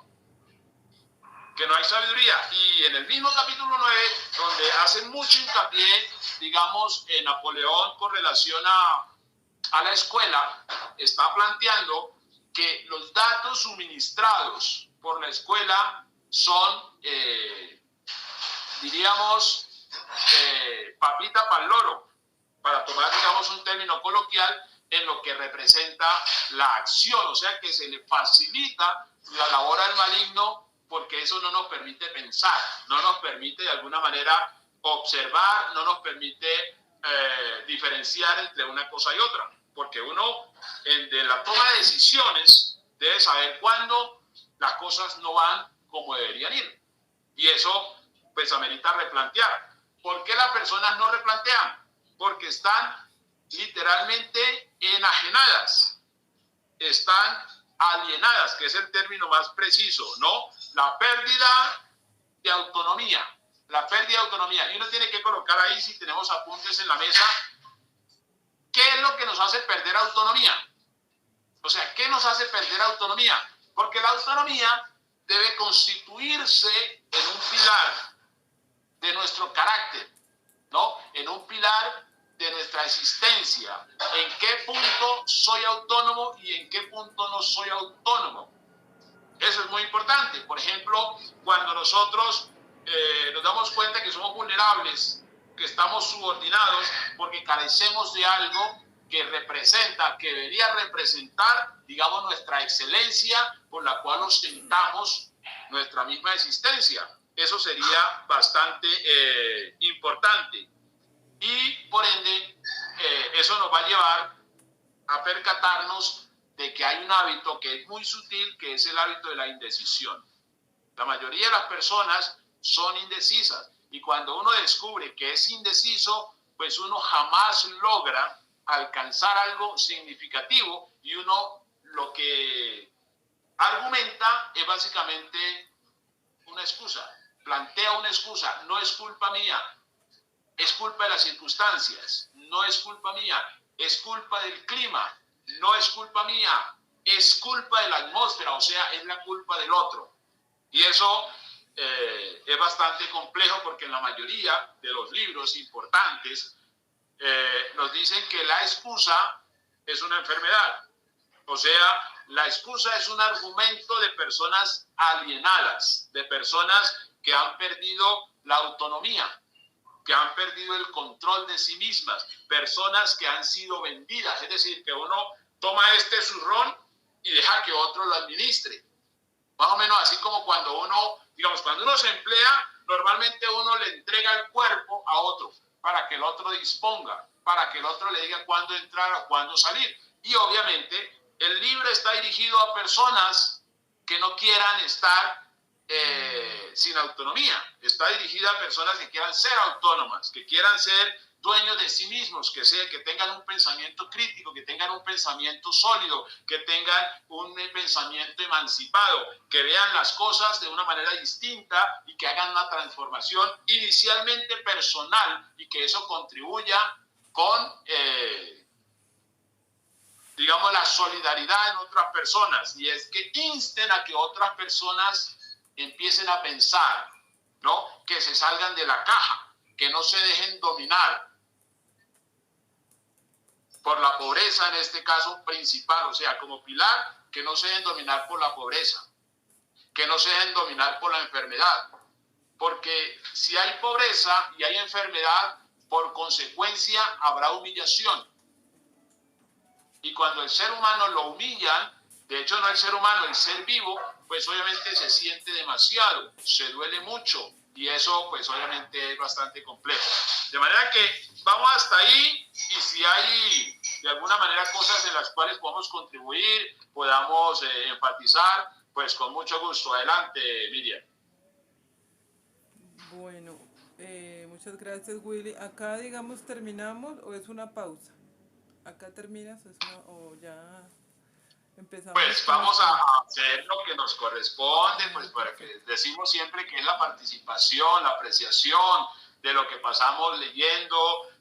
Que no hay sabiduría. Y en el mismo capítulo 9, donde hace mucho hincapié, digamos, Napoleón con relación a la escuela, está planteando que los datos suministrados por la escuela son, diríamos, papita para el loro, para tomar, digamos, un término coloquial, en lo que representa la acción, o sea que se le facilita la labor al maligno, porque eso no nos permite pensar, no nos permite de alguna manera observar, no nos permite diferenciar entre una cosa y otra, porque uno de la toma de decisiones debe saber cuándo las cosas no van como deberían ir, y eso pues amerita replantear. ¿Por qué las personas no replantean? Porque están literalmente enajenadas, están alienadas, que es el término más preciso, ¿no? La pérdida de autonomía, la pérdida de autonomía. Y uno tiene que colocar ahí, si tenemos apuntes en la mesa, ¿qué es lo que nos hace perder autonomía? O sea, ¿qué nos hace perder autonomía? Porque la autonomía debe constituirse en un pilar de nuestro carácter, ¿no? En un pilar de nuestra existencia. ¿En qué punto soy autónomo y en qué punto no soy autónomo? Eso es muy importante. Por ejemplo, cuando nosotros nos damos cuenta que somos vulnerables, que estamos subordinados porque carecemos de algo que representa, que debería representar, digamos, nuestra excelencia por la cual ostentamos nuestra misma existencia. Eso sería bastante importante. Y por ende, eso nos va a llevar a percatarnos de que hay un hábito que es muy sutil, que es el hábito de la indecisión. La mayoría de las personas son indecisas, y cuando uno descubre que es indeciso, pues uno jamás logra alcanzar algo significativo, y uno lo que argumenta es básicamente una excusa, plantea una excusa. No es culpa mía, es culpa de las circunstancias, no es culpa mía, es culpa del clima, no es culpa mía, es culpa de la atmósfera, o sea, es la culpa del otro. Y eso es bastante complejo, porque en la mayoría de los libros importantes nos dicen que la excusa es una enfermedad. O sea, la excusa es un argumento de personas alienadas, de personas que han perdido la autonomía, que han perdido el control de sí mismas, personas que han sido vendidas, es decir, que uno toma este zurrón y deja que otro lo administre. Más o menos así como cuando uno, digamos, cuando uno se emplea, normalmente uno le entrega el cuerpo a otro para que el otro disponga, para que el otro le diga cuándo entrar o cuándo salir. Y obviamente el libro está dirigido a personas que no quieran estar sin autonomía. Está dirigida a personas que quieran ser autónomas, que quieran ser dueños de sí mismos, que tengan un pensamiento crítico, que tengan un pensamiento sólido, que tengan un pensamiento emancipado, que vean las cosas de una manera distinta y que hagan una transformación inicialmente personal y que eso contribuya con, digamos, la solidaridad en otras personas, y es que insten a que otras personas empiecen a pensar, ¿no? Que se salgan de la caja, que no se dejen dominar por la pobreza, en este caso principal, o sea, como pilar, que no se dejen dominar por la pobreza, que no se dejen dominar por la enfermedad, porque si hay pobreza y hay enfermedad, por consecuencia habrá humillación. Y cuando el ser humano lo humillan, de hecho no el ser humano, el ser vivo, pues obviamente se siente demasiado, se duele mucho, y eso pues obviamente es bastante complejo. De manera que vamos hasta ahí, y si hay de alguna manera cosas en las cuales podamos contribuir, podamos enfatizar, pues con mucho gusto. Adelante, Miriam. Bueno, muchas gracias, Willy. Acá, digamos, terminamos o es una pausa. Acá terminas o ya empezamos Pues con las vamos a preguntas. hacer lo que nos corresponde, pues para que Perfecto. decimos siempre que es la participación, la apreciación de lo que pasamos leyendo,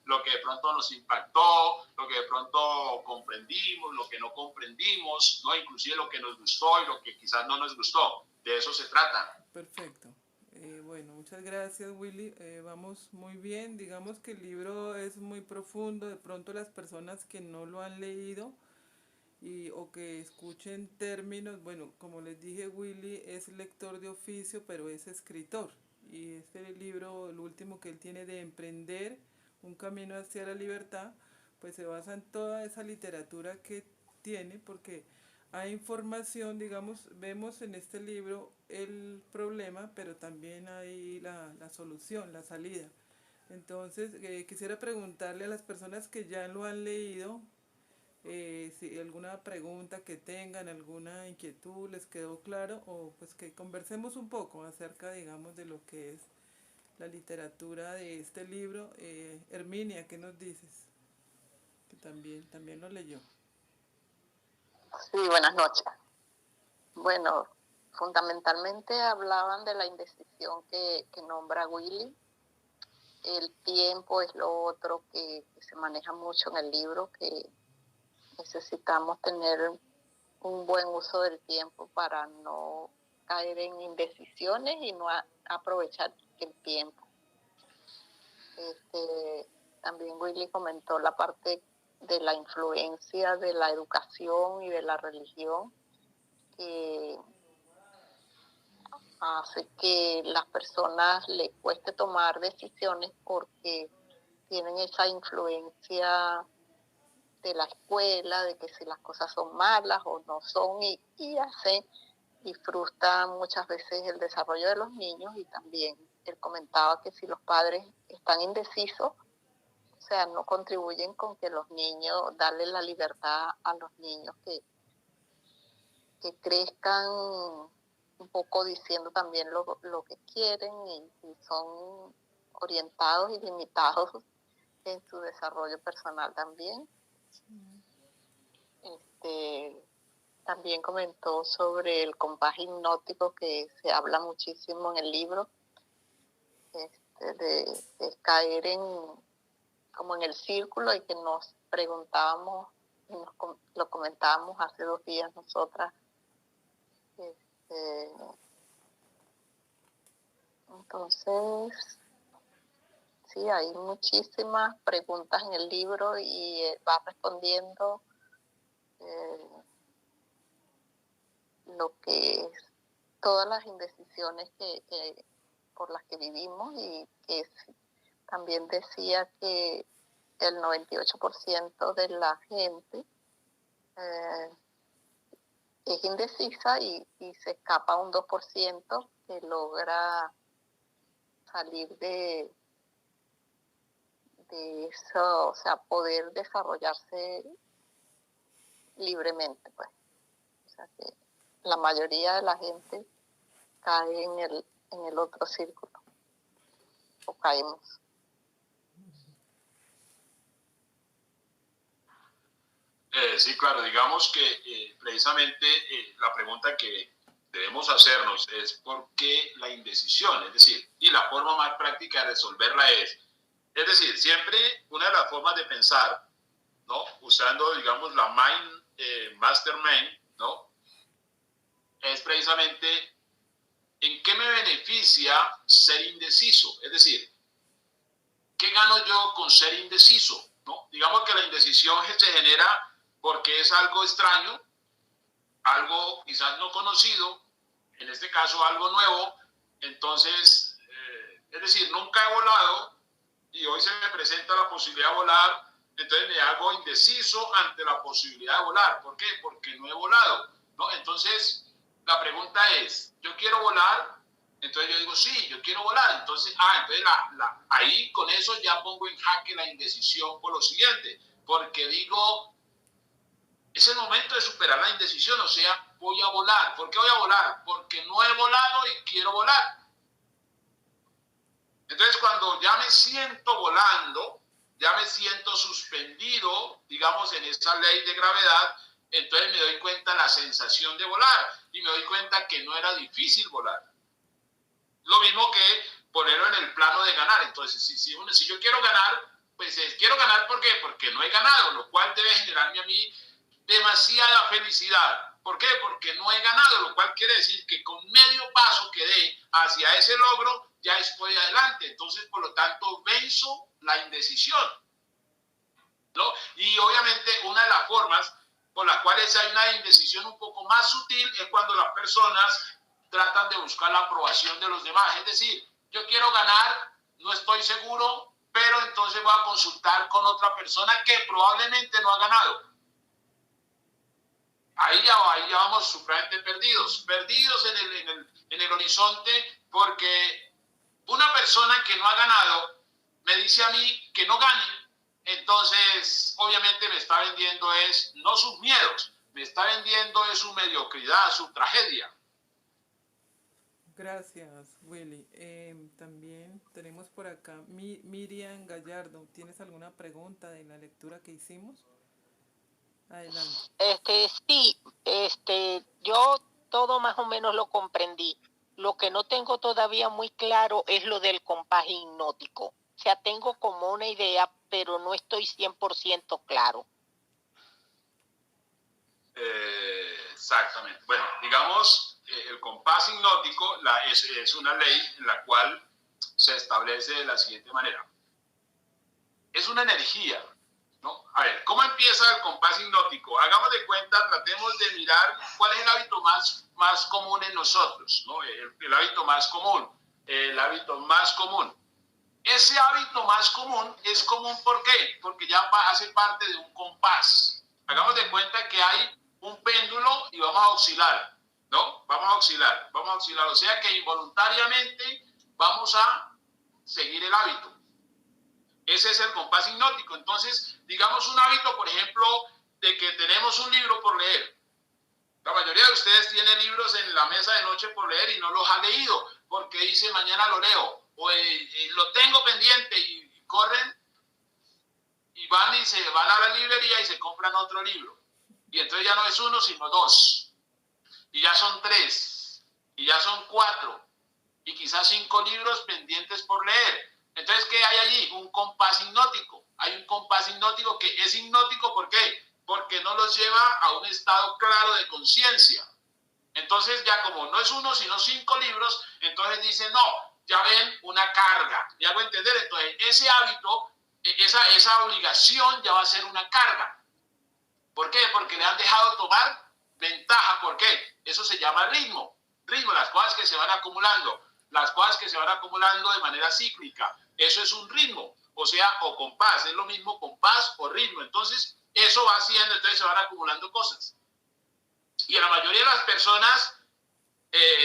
lo que de pronto nos impactó, lo que de pronto comprendimos, lo que no comprendimos, ¿no? Inclusive lo que nos gustó y lo que quizás no nos gustó. De eso se trata. Perfecto. Bueno, muchas gracias, Willy. Vamos muy bien. Digamos que el libro es muy profundo. De pronto las personas que no lo han leído o que escuchen términos, bueno, como les dije, Willy es lector de oficio, pero es escritor. Y este libro, el último que él tiene de Emprender, un camino hacia la libertad, pues se basa en toda esa literatura que tiene, porque hay información, digamos, vemos en este libro el problema, pero también hay la solución, la salida. Entonces, quisiera preguntarle a las personas que ya lo han leído, si alguna pregunta que tengan, alguna inquietud les quedó claro, o pues que conversemos un poco acerca, digamos, de lo que es la literatura de este libro. Herminia, ¿qué nos dices? Que también lo leyó. Sí, buenas noches. Bueno, fundamentalmente hablaban de la indecisión que nombra Willy. El tiempo es lo otro que se maneja mucho en el libro, que necesitamos tener un buen uso del tiempo para no caer en indecisiones y no aprovechar el tiempo. También Willy comentó la parte de la influencia de la educación y de la religión, que hace que las personas les cueste tomar decisiones porque tienen esa influencia de la escuela, de que si las cosas son malas o no son, y hace y frustra muchas veces el desarrollo de los niños. Y también él comentaba que si los padres están indecisos, o sea, no contribuyen con que los niños, darle la libertad a los niños que crezcan un poco diciendo también lo que quieren, y son orientados y limitados en su desarrollo personal también. También comentó sobre el compás hipnótico, que se habla muchísimo en el libro, de caer como en el círculo, y que nos preguntábamos, y lo comentábamos hace 2 días nosotras. Entonces, sí, hay muchísimas preguntas en el libro, y va respondiendo lo que es todas las indecisiones por las que vivimos, y que también decía que el 98% de la gente es indecisa y se escapa un 2% que logra salir de eso, o sea, poder desarrollarse libremente, pues. O sea, que la mayoría de la gente cae en el otro círculo, o caemos. Sí, claro, digamos que precisamente la pregunta que debemos hacernos es por qué la indecisión, es decir, y la forma más práctica de resolverla es decir, siempre una de las formas de pensar, ¿no? Usando, digamos, la mastermind, ¿no? Es precisamente en qué me beneficia ser indeciso, es decir, ¿qué gano yo con ser indeciso? ¿No? Digamos que la indecisión se genera porque es algo extraño, algo quizás no conocido, en este caso algo nuevo, entonces, es decir, nunca he volado y hoy se me presenta la posibilidad de volar, entonces me hago indeciso ante la posibilidad de volar. ¿Por qué? Porque no he volado, ¿no? Entonces, la pregunta es, ¿yo quiero volar? Entonces yo digo, sí, yo quiero volar. Entonces, entonces ahí con eso ya pongo en jaque la indecisión por lo siguiente, porque digo, es el momento de superar la indecisión, o sea, voy a volar. ¿Por qué voy a volar? Porque no he volado y quiero volar. Entonces, cuando ya me siento volando, ya me siento suspendido, digamos, en esa ley de gravedad, entonces me doy cuenta de la sensación de volar y me doy cuenta que no era difícil volar. Lo mismo que ponerlo en el plano de ganar. Entonces, si yo quiero ganar, pues quiero ganar, ¿por qué? Porque no he ganado, lo cual debe generarme a mí demasiada felicidad. ¿Por qué? Porque no he ganado, lo cual quiere decir que con medio paso que dé hacia ese logro, ya estoy adelante. Entonces, por lo tanto, venzo la indecisión, ¿no? Y obviamente una de las formas por las cuales hay una indecisión un poco más sutil es cuando las personas tratan de buscar la aprobación de los demás. Es decir, yo quiero ganar, no estoy seguro, pero entonces voy a consultar con otra persona que probablemente no ha ganado. Ahí ya vamos supremamente perdidos en el horizonte, porque una persona que no ha ganado me dice a mí que no gane, entonces obviamente me está vendiendo es no sus miedos, me está vendiendo es su mediocridad, su tragedia. Gracias, Willy. También tenemos por acá Miriam Gallardo. ¿Tienes alguna pregunta de la lectura que hicimos? Adelante. Sí, yo todo más o menos lo comprendí. Lo que no tengo todavía muy claro es lo del compás hipnótico. O sea, tengo como una idea, pero no estoy 100% claro. Exactamente. Bueno, digamos, el compás hipnótico es una ley en la cual se establece de la siguiente manera. Es una energía, ¿no? A ver, ¿cómo empieza el compás hipnótico? Hagamos de cuenta, tratemos de mirar cuál es el hábito más común en nosotros, ¿no? El hábito más común, el hábito más común. Ese hábito más común es común, ¿por qué? Porque ya hace parte de un compás. Hagamos de cuenta que hay un péndulo y vamos a oscilar, ¿no? Vamos a oscilar. O sea que involuntariamente vamos a seguir el hábito. Ese es el compás hipnótico. Entonces, digamos un hábito, por ejemplo, de que tenemos un libro por leer. La mayoría de ustedes tienen libros en la mesa de noche por leer y no los ha leído porque dice mañana lo leo. O lo tengo pendiente y corren y van a la librería y se compran otro libro. Y entonces ya no es uno, sino dos. Y ya son 3. Y ya son 4. Y quizás 5 libros pendientes por leer. Entonces, ¿qué hay allí? Un compás hipnótico. Hay un compás hipnótico que es hipnótico, ¿por qué? Porque no los lleva a un estado claro de conciencia. Entonces, ya como no es uno, sino 5 libros, entonces dicen, no, ya ven una carga. ¿Me hago entender? Entonces, ese hábito, esa obligación ya va a ser una carga. ¿Por qué? Porque le han dejado tomar ventaja. ¿Por qué? Eso se llama ritmo. Ritmo, las cosas que se van acumulando. Las cosas que se van acumulando de manera cíclica. Eso es un ritmo. O sea, o compás. Es lo mismo compás o ritmo. Entonces, eso va haciendo, entonces se van acumulando cosas. Y a la mayoría de las personas,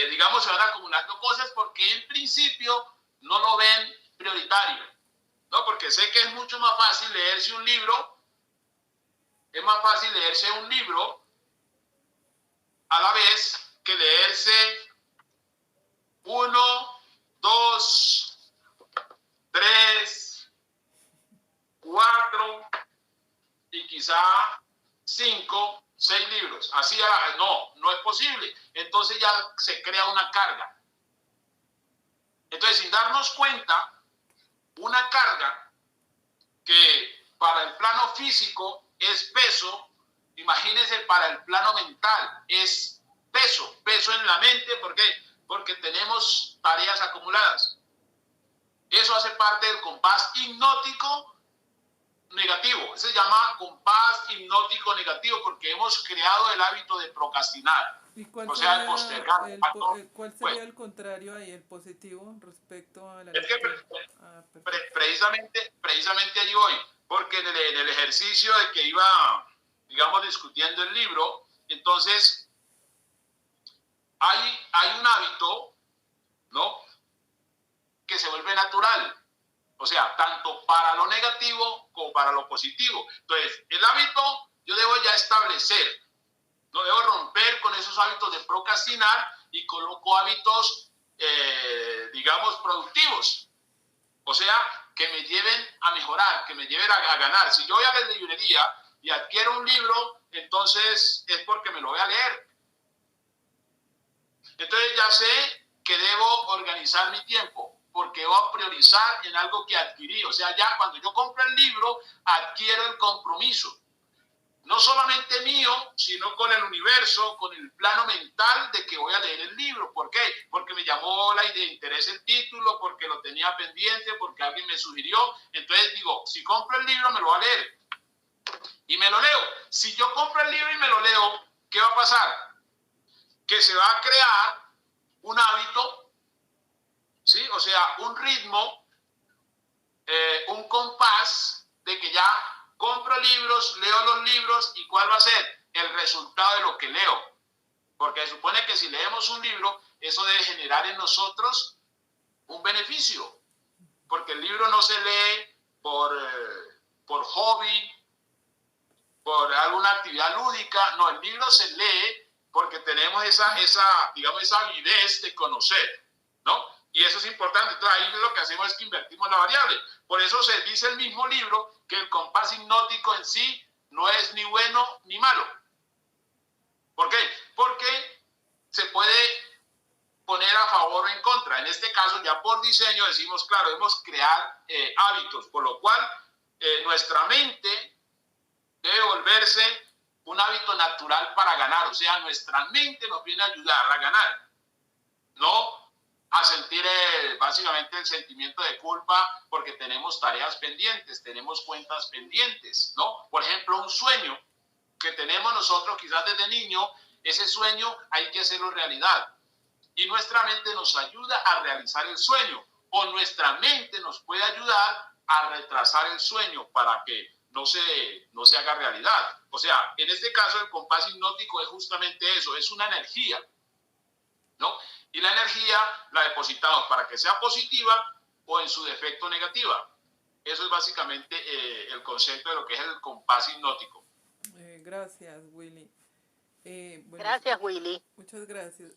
digamos, se van acumulando cosas porque en principio no lo ven prioritario, ¿no? Porque sé que es mucho más fácil leerse un libro, a la vez que leerse 1, 2, 3, 4 y quizá 5, 6 libros. Así no es posible. Entonces ya se crea una carga. Entonces, sin darnos cuenta, una carga que para el plano físico es peso, imagínense para el plano mental, es peso en la mente. ¿Por qué? Porque tenemos tareas acumuladas. Eso hace parte del compás hipnótico negativo. Se llama compás hipnótico negativo porque hemos creado el hábito de procrastinar. ¿Y cuál O sea, sería postergar. cuál sería el contrario ahí, el positivo respecto a la Es que lectura? precisamente allí voy, porque en el ejercicio de que iba, digamos, discutiendo el libro, entonces hay un hábito, ¿no?, que se vuelve natural. O sea, tanto para lo negativo como para lo positivo. Entonces, el hábito yo debo ya establecer. No debo romper con esos hábitos de procrastinar y coloco hábitos, digamos, productivos. O sea, que me lleven a mejorar, que me lleven a ganar. Si yo voy a la librería y adquiero un libro, entonces es porque me lo voy a leer. Entonces ya sé que debo organizar mi tiempo, porque voy a priorizar en algo que adquirí. O sea, ya cuando yo compro el libro, adquiero el compromiso. No solamente mío, sino con el universo, con el plano mental de que voy a leer el libro. ¿Por qué? Porque me llamó la idea de interés el título, porque lo tenía pendiente, porque alguien me sugirió. Entonces digo, si compro el libro, me lo voy a leer. Y me lo leo. Si yo compro el libro y me lo leo, ¿qué va a pasar? Que se va a crear un hábito, ¿sí? O sea, un ritmo, un compás de que ya compro libros, leo los libros, ¿y cuál va a ser? El resultado de lo que leo. Porque se supone que si leemos un libro, eso debe generar en nosotros un beneficio. Porque el libro no se lee por hobby, por alguna actividad lúdica. No, el libro se lee porque tenemos esa avidez de conocer, ¿no? Y eso es importante. Entonces ahí lo que hacemos es que invertimos la variable. Por eso se dice el mismo libro que el compás hipnótico en sí no es ni bueno ni malo. ¿Por qué? Porque se puede poner a favor o en contra. En este caso, ya por diseño decimos, claro, debemos crear hábitos, por lo cual nuestra mente debe volverse un hábito natural para ganar. O sea, nuestra mente nos viene a ayudar a ganar, no a sentir básicamente el sentimiento de culpa porque tenemos tareas pendientes, tenemos cuentas pendientes, ¿no? Por ejemplo, un sueño que tenemos nosotros quizás desde niño, ese sueño hay que hacerlo realidad. Y nuestra mente nos ayuda a realizar el sueño, o nuestra mente nos puede ayudar a retrasar el sueño para que no se haga realidad. O sea, en este caso el compás hipnótico es justamente eso, es una energía, ¿no? Y la energía la depositamos para que sea positiva o en su defecto negativa. Eso es básicamente el concepto de lo que es el compás hipnótico. Gracias, Willy. Bueno, Gracias, Willy. muchas gracias.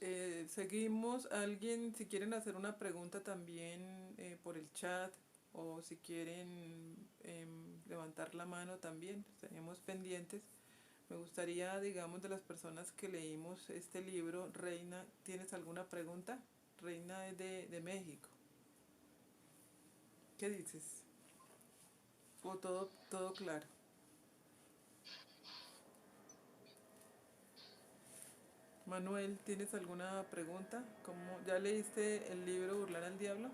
Seguimos. Alguien, si quieren hacer una pregunta también por el chat o si quieren levantar la mano también, estaríamos pendientes. Me gustaría, digamos, de las personas que leímos este libro, Reina, ¿tienes alguna pregunta? Reina es de México. ¿Qué dices? ¿O todo claro? Manuel, ¿tienes alguna pregunta? ¿Ya leíste el libro Burlar al Diablo?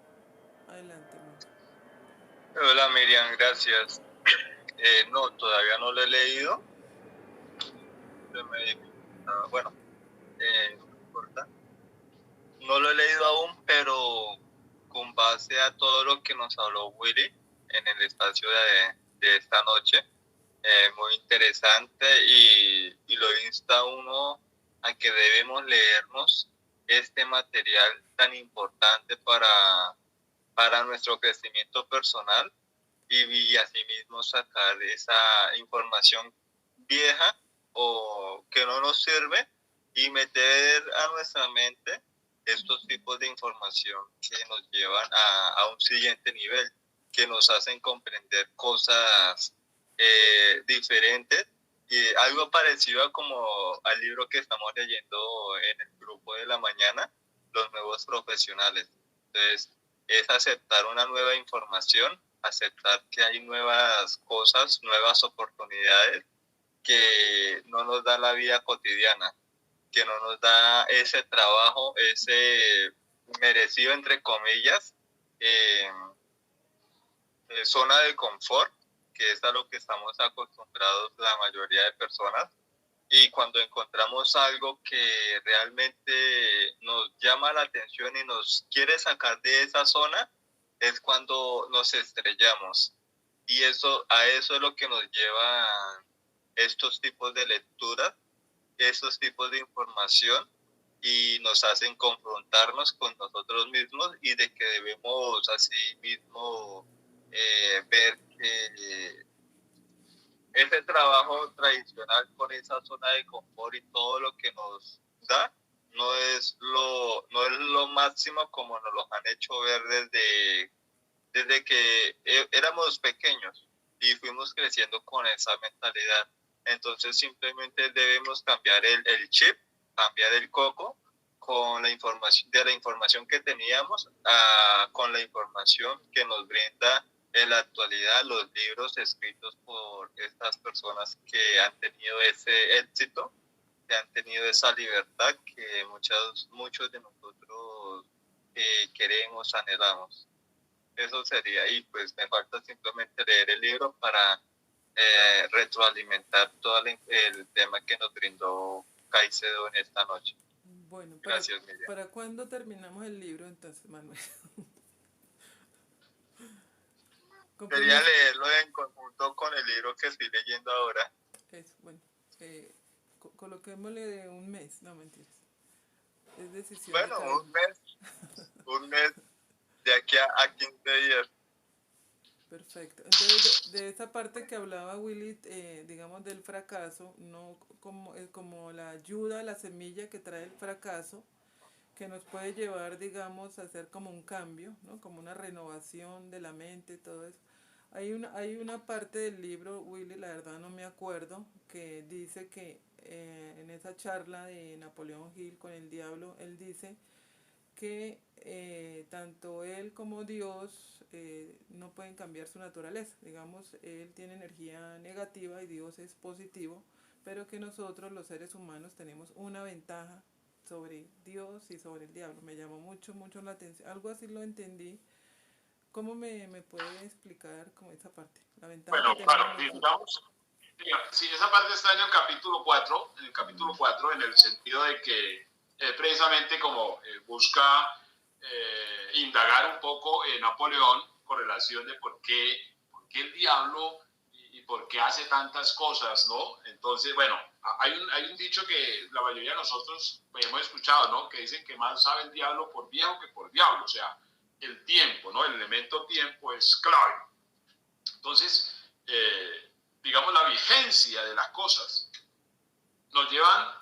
Adelante, Manuel. Hola Miriam, gracias. No, todavía no lo he leído. Bueno, a todo lo que nos habló Willy en el espacio de esta noche. Muy interesante y lo insta a uno a que debemos leernos este material tan importante para nuestro crecimiento personal y asimismo sacar esa información vieja o que no nos sirve y meter a nuestra mente estos tipos de información que nos llevan a un siguiente nivel, que nos hacen comprender cosas diferentes y algo parecido a como al libro que estamos leyendo en el grupo de la mañana, Los Nuevos Profesionales. Entonces, es aceptar una nueva información, aceptar que hay nuevas cosas, nuevas oportunidades que no nos da la vida cotidiana, que no nos da ese trabajo, ese merecido, entre comillas, zona de confort, que es a lo que estamos acostumbrados la mayoría de personas. Y cuando encontramos algo que realmente nos llama la atención y nos quiere sacar de esa zona, es cuando nos estrellamos. Y a eso es lo que nos lleva estos tipos de lecturas, estos tipos de información, y nos hacen confrontarnos con nosotros mismos y de que debemos así mismo ver que ese trabajo tradicional con esa zona de confort y todo lo que nos da no es lo máximo como nos lo han hecho ver desde que éramos pequeños y fuimos creciendo con esa mentalidad. Entonces simplemente debemos cambiar el chip, cambiar el coco con la información que teníamos con la información que nos brinda en la actualidad los libros escritos por estas personas que han tenido ese éxito, que han tenido esa libertad que muchos de nosotros queremos, anhelamos. Eso sería, y pues me falta simplemente leer el libro para retroalimentar todo el tema que nos brindó Caicedo en esta noche. Bueno, gracias, Miriam. ¿Para cuándo terminamos el libro entonces, Manuel? Quería leerlo en conjunto con el libro que estoy leyendo ahora. Eso, bueno, coloquémosle de un mes, no mentiras. Es decisión. Bueno, un mes de aquí a 15 días. Perfecto. Entonces, de esa parte que hablaba Willy, digamos del fracaso, no como la ayuda, la semilla que trae el fracaso, que nos puede llevar, digamos, a hacer como un cambio, ¿no? Como una renovación de la mente, todo eso. Hay una parte del libro, Willy, la verdad no me acuerdo, que dice que en esa charla de Napoleón Hill con el diablo, él dice que tanto él como Dios no pueden cambiar su naturaleza. Digamos, él tiene energía negativa y Dios es positivo, pero que nosotros los seres humanos tenemos una ventaja sobre Dios y sobre el diablo. Me llamó mucho la atención, algo así lo entendí. ¿Cómo me puede explicar como esa parte? La ventaja bueno, que claro, digamos, sí, esa parte está en el capítulo 4, en el sentido de que precisamente como busca indagar un poco Napoleón con relación de por qué el diablo y por qué hace tantas cosas, ¿no? Entonces, bueno, hay un dicho que la mayoría de nosotros hemos escuchado, ¿no? Que dicen que más sabe el diablo por viejo que por diablo, o sea, el tiempo, ¿no? El elemento tiempo es clave. Entonces, digamos, la vigencia de las cosas nos llevan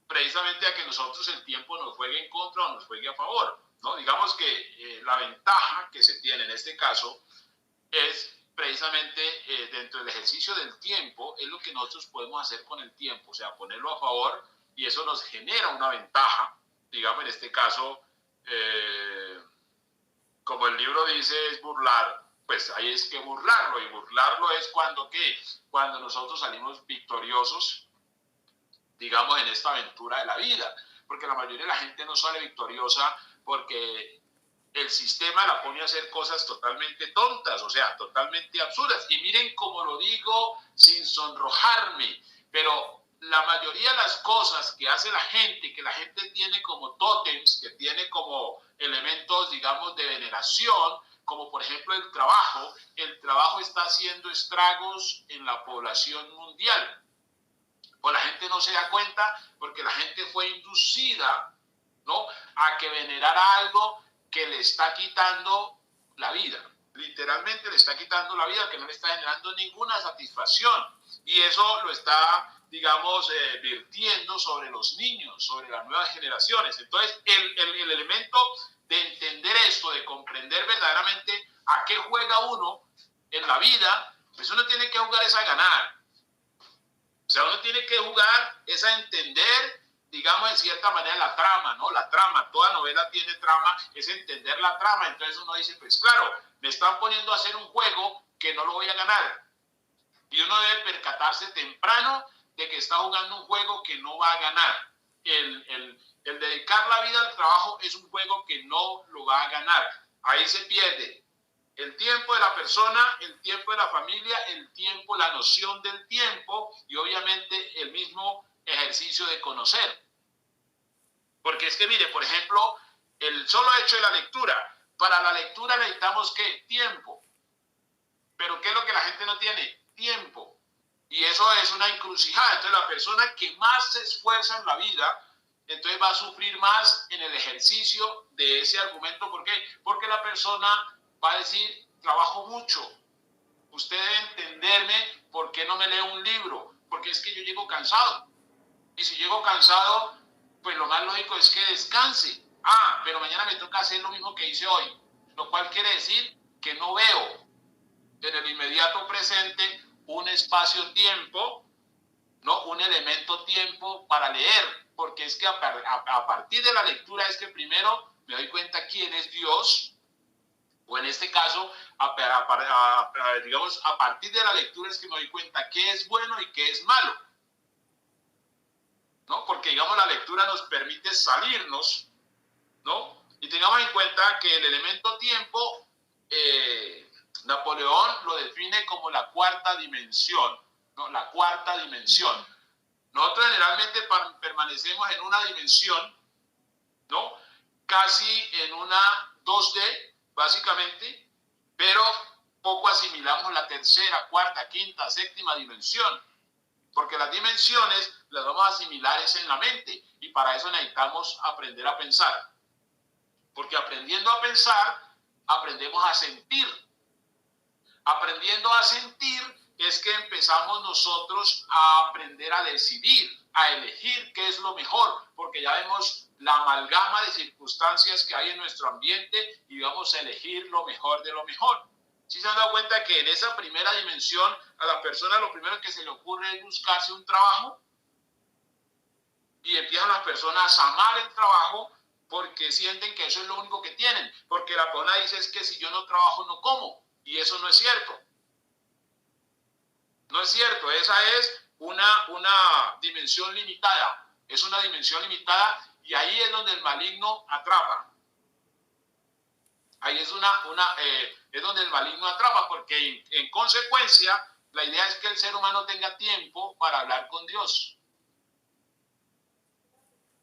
precisamente a que nosotros el tiempo nos juegue en contra o nos juegue a favor, ¿no? Digamos que la ventaja que se tiene en este caso es precisamente dentro del ejercicio del tiempo, es lo que nosotros podemos hacer con el tiempo, o sea, ponerlo a favor, y eso nos genera una ventaja, digamos, en este caso, como el libro dice, es burlar, pues ahí es que burlarlo, y burlarlo es cuando nosotros salimos victoriosos, digamos, en esta aventura de la vida, porque la mayoría de la gente no sale victoriosa porque el sistema la pone a hacer cosas totalmente tontas, o sea, totalmente absurdas. Y miren cómo lo digo sin sonrojarme, pero la mayoría de las cosas que hace la gente, que la gente tiene como tótems, que tiene como elementos, digamos, de veneración, como por ejemplo el trabajo está haciendo estragos en la población mundial. Pues la gente no se da cuenta porque la gente fue inducida, ¿no?, a que venerara algo que le está quitando la vida. Literalmente le está quitando la vida, que no le está generando ninguna satisfacción. Y eso lo está, digamos, virtiendo sobre los niños, sobre las nuevas generaciones. Entonces, el elemento de entender esto, de comprender verdaderamente a qué juega uno en la vida, pues uno tiene que jugar es a ganar. O sea, uno tiene que jugar es a entender, digamos, en cierta manera la trama, ¿no? La trama, toda novela tiene trama, es entender la trama. Entonces uno dice, pues claro, me están poniendo a hacer un juego que no lo voy a ganar. Y uno debe percatarse temprano de que está jugando un juego que no va a ganar. El dedicar la vida al trabajo es un juego que no lo va a ganar. Ahí se pierde el tiempo de la persona, el tiempo de la familia, el tiempo, la noción del tiempo y obviamente el mismo ejercicio de conocer. Porque es que mire, por ejemplo, el solo hecho de la lectura. Para la lectura necesitamos ¿qué? Tiempo. Pero ¿qué es lo que la gente no tiene? Tiempo. Y eso es una encrucijada. Entonces la persona que más se esfuerza en la vida, entonces va a sufrir más en el ejercicio de ese argumento. ¿Por qué? Porque la persona va a decir, trabajo mucho. Usted debe entenderme por qué no me lee un libro. Porque es que yo llego cansado. Y si llego cansado, pues lo más lógico es que descanse. Ah, pero mañana me toca hacer lo mismo que hice hoy. Lo cual quiere decir que no veo en el inmediato presente un espacio-tiempo, ¿no? Un elemento tiempo para leer. Porque es que a partir de la lectura es que primero me doy cuenta quién es Dios. O en este caso, digamos, a partir de la lectura es que me doy cuenta qué es bueno y qué es malo, ¿no? Porque, digamos, la lectura nos permite salirnos, ¿no? Y tengamos en cuenta que el elemento tiempo, Napoleón lo define como la cuarta dimensión, ¿no? La cuarta dimensión. Nosotros generalmente permanecemos en una dimensión, ¿no? Casi en una 2D, básicamente, pero poco asimilamos la tercera, cuarta, quinta, séptima dimensión, porque las dimensiones las vamos a asimilar es en la mente, y para eso necesitamos aprender a pensar, porque aprendiendo a pensar, aprendemos a sentir. Aprendiendo a sentir es que empezamos nosotros a aprender a decidir, a elegir qué es lo mejor, porque ya vemos la amalgama de circunstancias que hay en nuestro ambiente y vamos a elegir lo mejor de lo mejor. ¿Sí se han dado cuenta que en esa primera dimensión a la persona lo primero que se le ocurre es buscarse un trabajo? Y empiezan las personas a amar el trabajo porque sienten que eso es lo único que tienen. Porque la persona dice es que si yo no trabajo no como. Y eso no es cierto. No es cierto. Esa es una dimensión limitada. Es una dimensión limitada y ahí es donde el maligno atrapa. Ahí es es donde el maligno atrapa, porque en consecuencia la idea es que el ser humano tenga tiempo para hablar con Dios.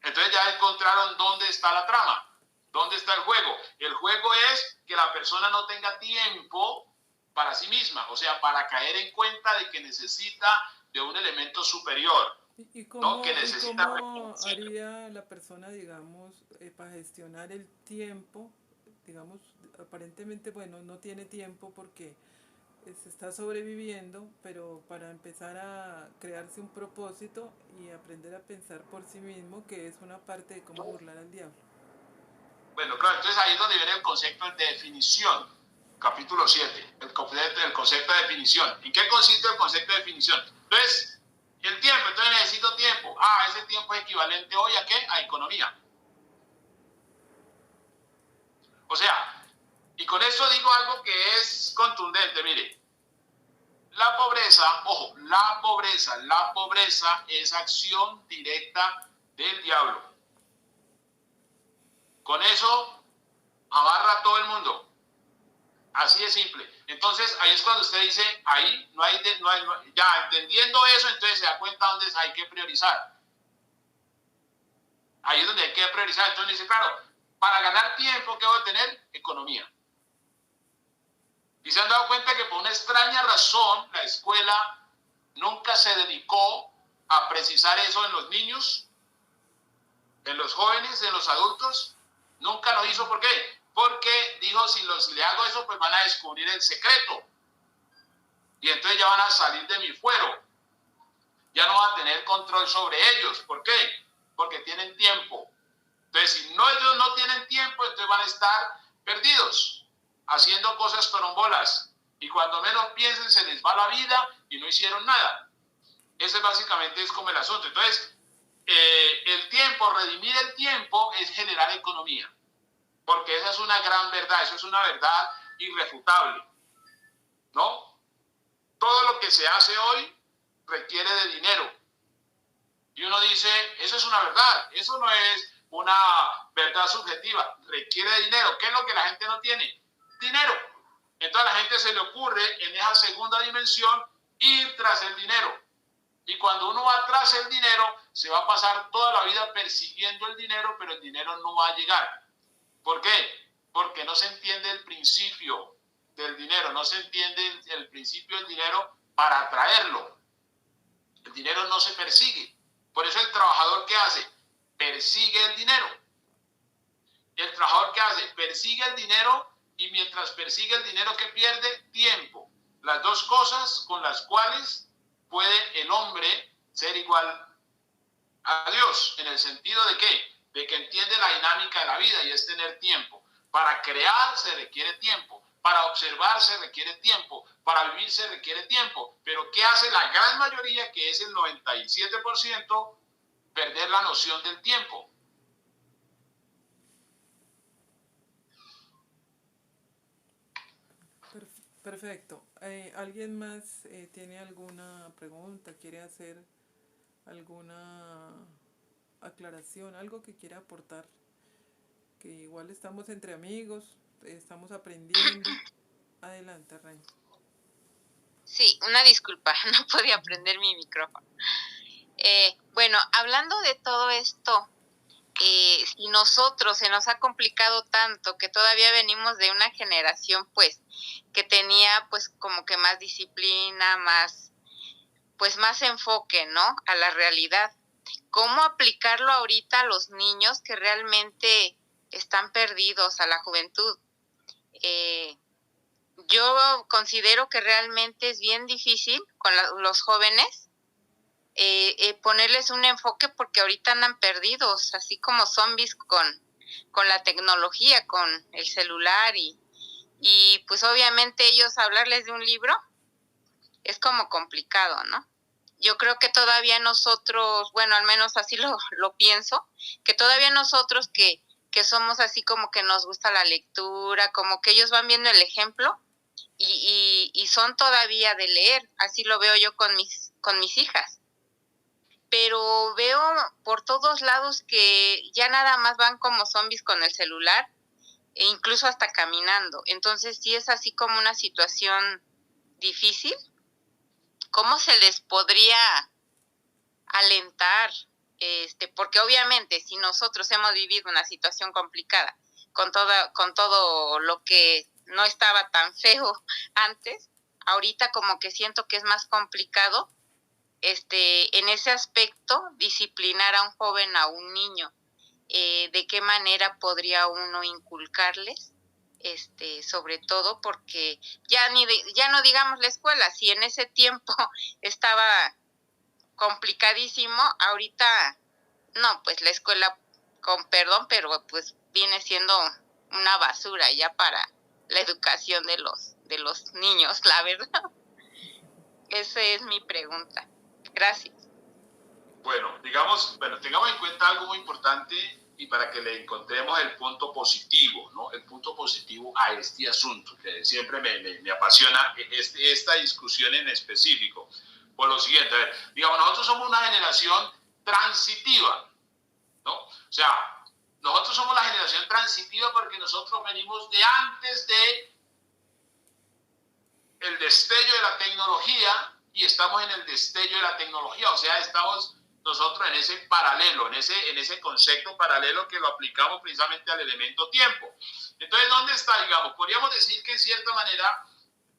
Entonces ya encontraron dónde está la trama, dónde está el juego. El juego es que la persona no tenga tiempo para sí misma, o sea, para caer en cuenta de que necesita de un elemento superior. ¿Y cómo, ¿no? Que necesita ¿y cómo haría la persona, digamos, para gestionar el tiempo? Digamos, aparentemente, bueno, no tiene tiempo porque se está sobreviviendo, pero para empezar a crearse un propósito y aprender a pensar por sí mismo, que es una parte de cómo burlar al diablo. Bueno, claro, entonces ahí es donde viene el concepto de definición, capítulo 7, el concepto de definición. ¿En qué consiste el concepto de definición? Entonces, el tiempo, entonces necesito tiempo. Ah, ese tiempo es equivalente hoy ¿a qué? A economía. O sea, y con eso digo algo que es contundente, mire. La pobreza, ojo, la pobreza es acción directa del diablo. Con eso amarra a todo el mundo. Así de simple. Entonces, ahí es cuando usted dice, ahí ya entendiendo eso, entonces se da cuenta dónde hay que priorizar. Ahí es donde hay que priorizar. Entonces dice, claro, para ganar tiempo, ¿qué voy a tener? Economía. Y se han dado cuenta que por una extraña razón la escuela nunca se dedicó a precisar eso en los niños, en los jóvenes, en los adultos. Nunca lo hizo. ¿Por qué? Porque dijo, si le hago eso, pues van a descubrir el secreto. Y entonces ya van a salir de mi fuero. Ya no va a tener control sobre ellos. ¿Por qué? Porque tienen tiempo. Entonces, si ellos no tienen tiempo, entonces van a estar perdidos, haciendo cosas corombolas. Y cuando menos piensen, se les va la vida y no hicieron nada. Ese básicamente es como el asunto. Entonces, el tiempo, redimir el tiempo es generar economía. Porque esa es una gran verdad, eso es una verdad irrefutable, ¿no? Todo lo que se hace hoy requiere de dinero. Y uno dice, eso es una verdad, eso no es una verdad subjetiva, requiere de dinero. ¿Qué es lo que la gente no tiene? Dinero. Entonces a la gente se le ocurre en esa segunda dimensión ir tras el dinero. Y cuando uno va tras el dinero, se va a pasar toda la vida persiguiendo el dinero, pero el dinero no va a llegar. ¿Por qué? Porque no se entiende el principio del dinero, no se entiende el principio del dinero para atraerlo. El dinero no se persigue. Por eso el trabajador, ¿qué hace? Persigue el dinero. El trabajador, ¿qué hace? Persigue el dinero, y mientras persigue el dinero, ¿qué pierde? Tiempo. Las dos cosas con las cuales puede el hombre ser igual a Dios, en el sentido de ¿qué? De que entiende la dinámica de la vida, y es tener tiempo. Para crear se requiere tiempo, para observar se requiere tiempo, para vivir se requiere tiempo. Pero ¿qué hace la gran mayoría, que es el 97%? Perder la noción del tiempo. Perfecto. ¿Alguien más tiene alguna pregunta? ¿Quiere hacer alguna aclaración? ¿Algo que quiera aportar? Que igual estamos entre amigos, estamos aprendiendo. Adelante, Ray. Sí, una disculpa, no podía prender mi micrófono. Bueno, hablando de todo esto, si nosotros se nos ha complicado tanto que todavía venimos de una generación pues que tenía pues como que más disciplina, más enfoque, ¿no? A la realidad. ¿Cómo aplicarlo ahorita a los niños que realmente están perdidos, a la juventud? Yo considero que realmente es bien difícil con los jóvenes ponerles un enfoque, porque ahorita andan perdidos, así como zombies con la tecnología, con el celular y pues obviamente ellos hablarles de un libro es como complicado, ¿no? Yo creo que todavía nosotros, bueno, al menos así lo pienso, que todavía nosotros que somos así como que nos gusta la lectura, como que ellos van viendo el ejemplo y son todavía de leer, así lo veo yo con mis hijas. Pero veo por todos lados que ya nada más van como zombies con el celular, e incluso hasta caminando. Entonces sí es así como una situación difícil. ¿Cómo se les podría alentar? Porque obviamente si nosotros hemos vivido una situación complicada con todo lo que no estaba tan feo antes, ahorita como que siento que es más complicado en ese aspecto disciplinar a un joven, a un niño. De qué manera podría uno inculcarles, sobre todo porque ya no digamos la escuela, si en ese tiempo estaba complicadísimo, ahorita no, pues la escuela, con perdón, pero pues viene siendo una basura ya para la educación de los niños, la verdad. Esa es mi pregunta. Gracias. Bueno, tengamos en cuenta algo muy importante, y para que le encontremos el punto positivo, ¿no? El punto positivo a este asunto, que siempre me apasiona esta discusión en específico. Por lo siguiente, a ver, digamos, nosotros somos una generación transitiva, ¿no? O sea, nosotros somos la generación transitiva porque nosotros venimos de antes de el destello de la tecnología, y estamos en el destello de la tecnología, o sea, estamos nosotros en ese paralelo, en ese concepto paralelo que lo aplicamos precisamente al elemento tiempo. Entonces, ¿dónde está? Digamos, podríamos decir que en cierta manera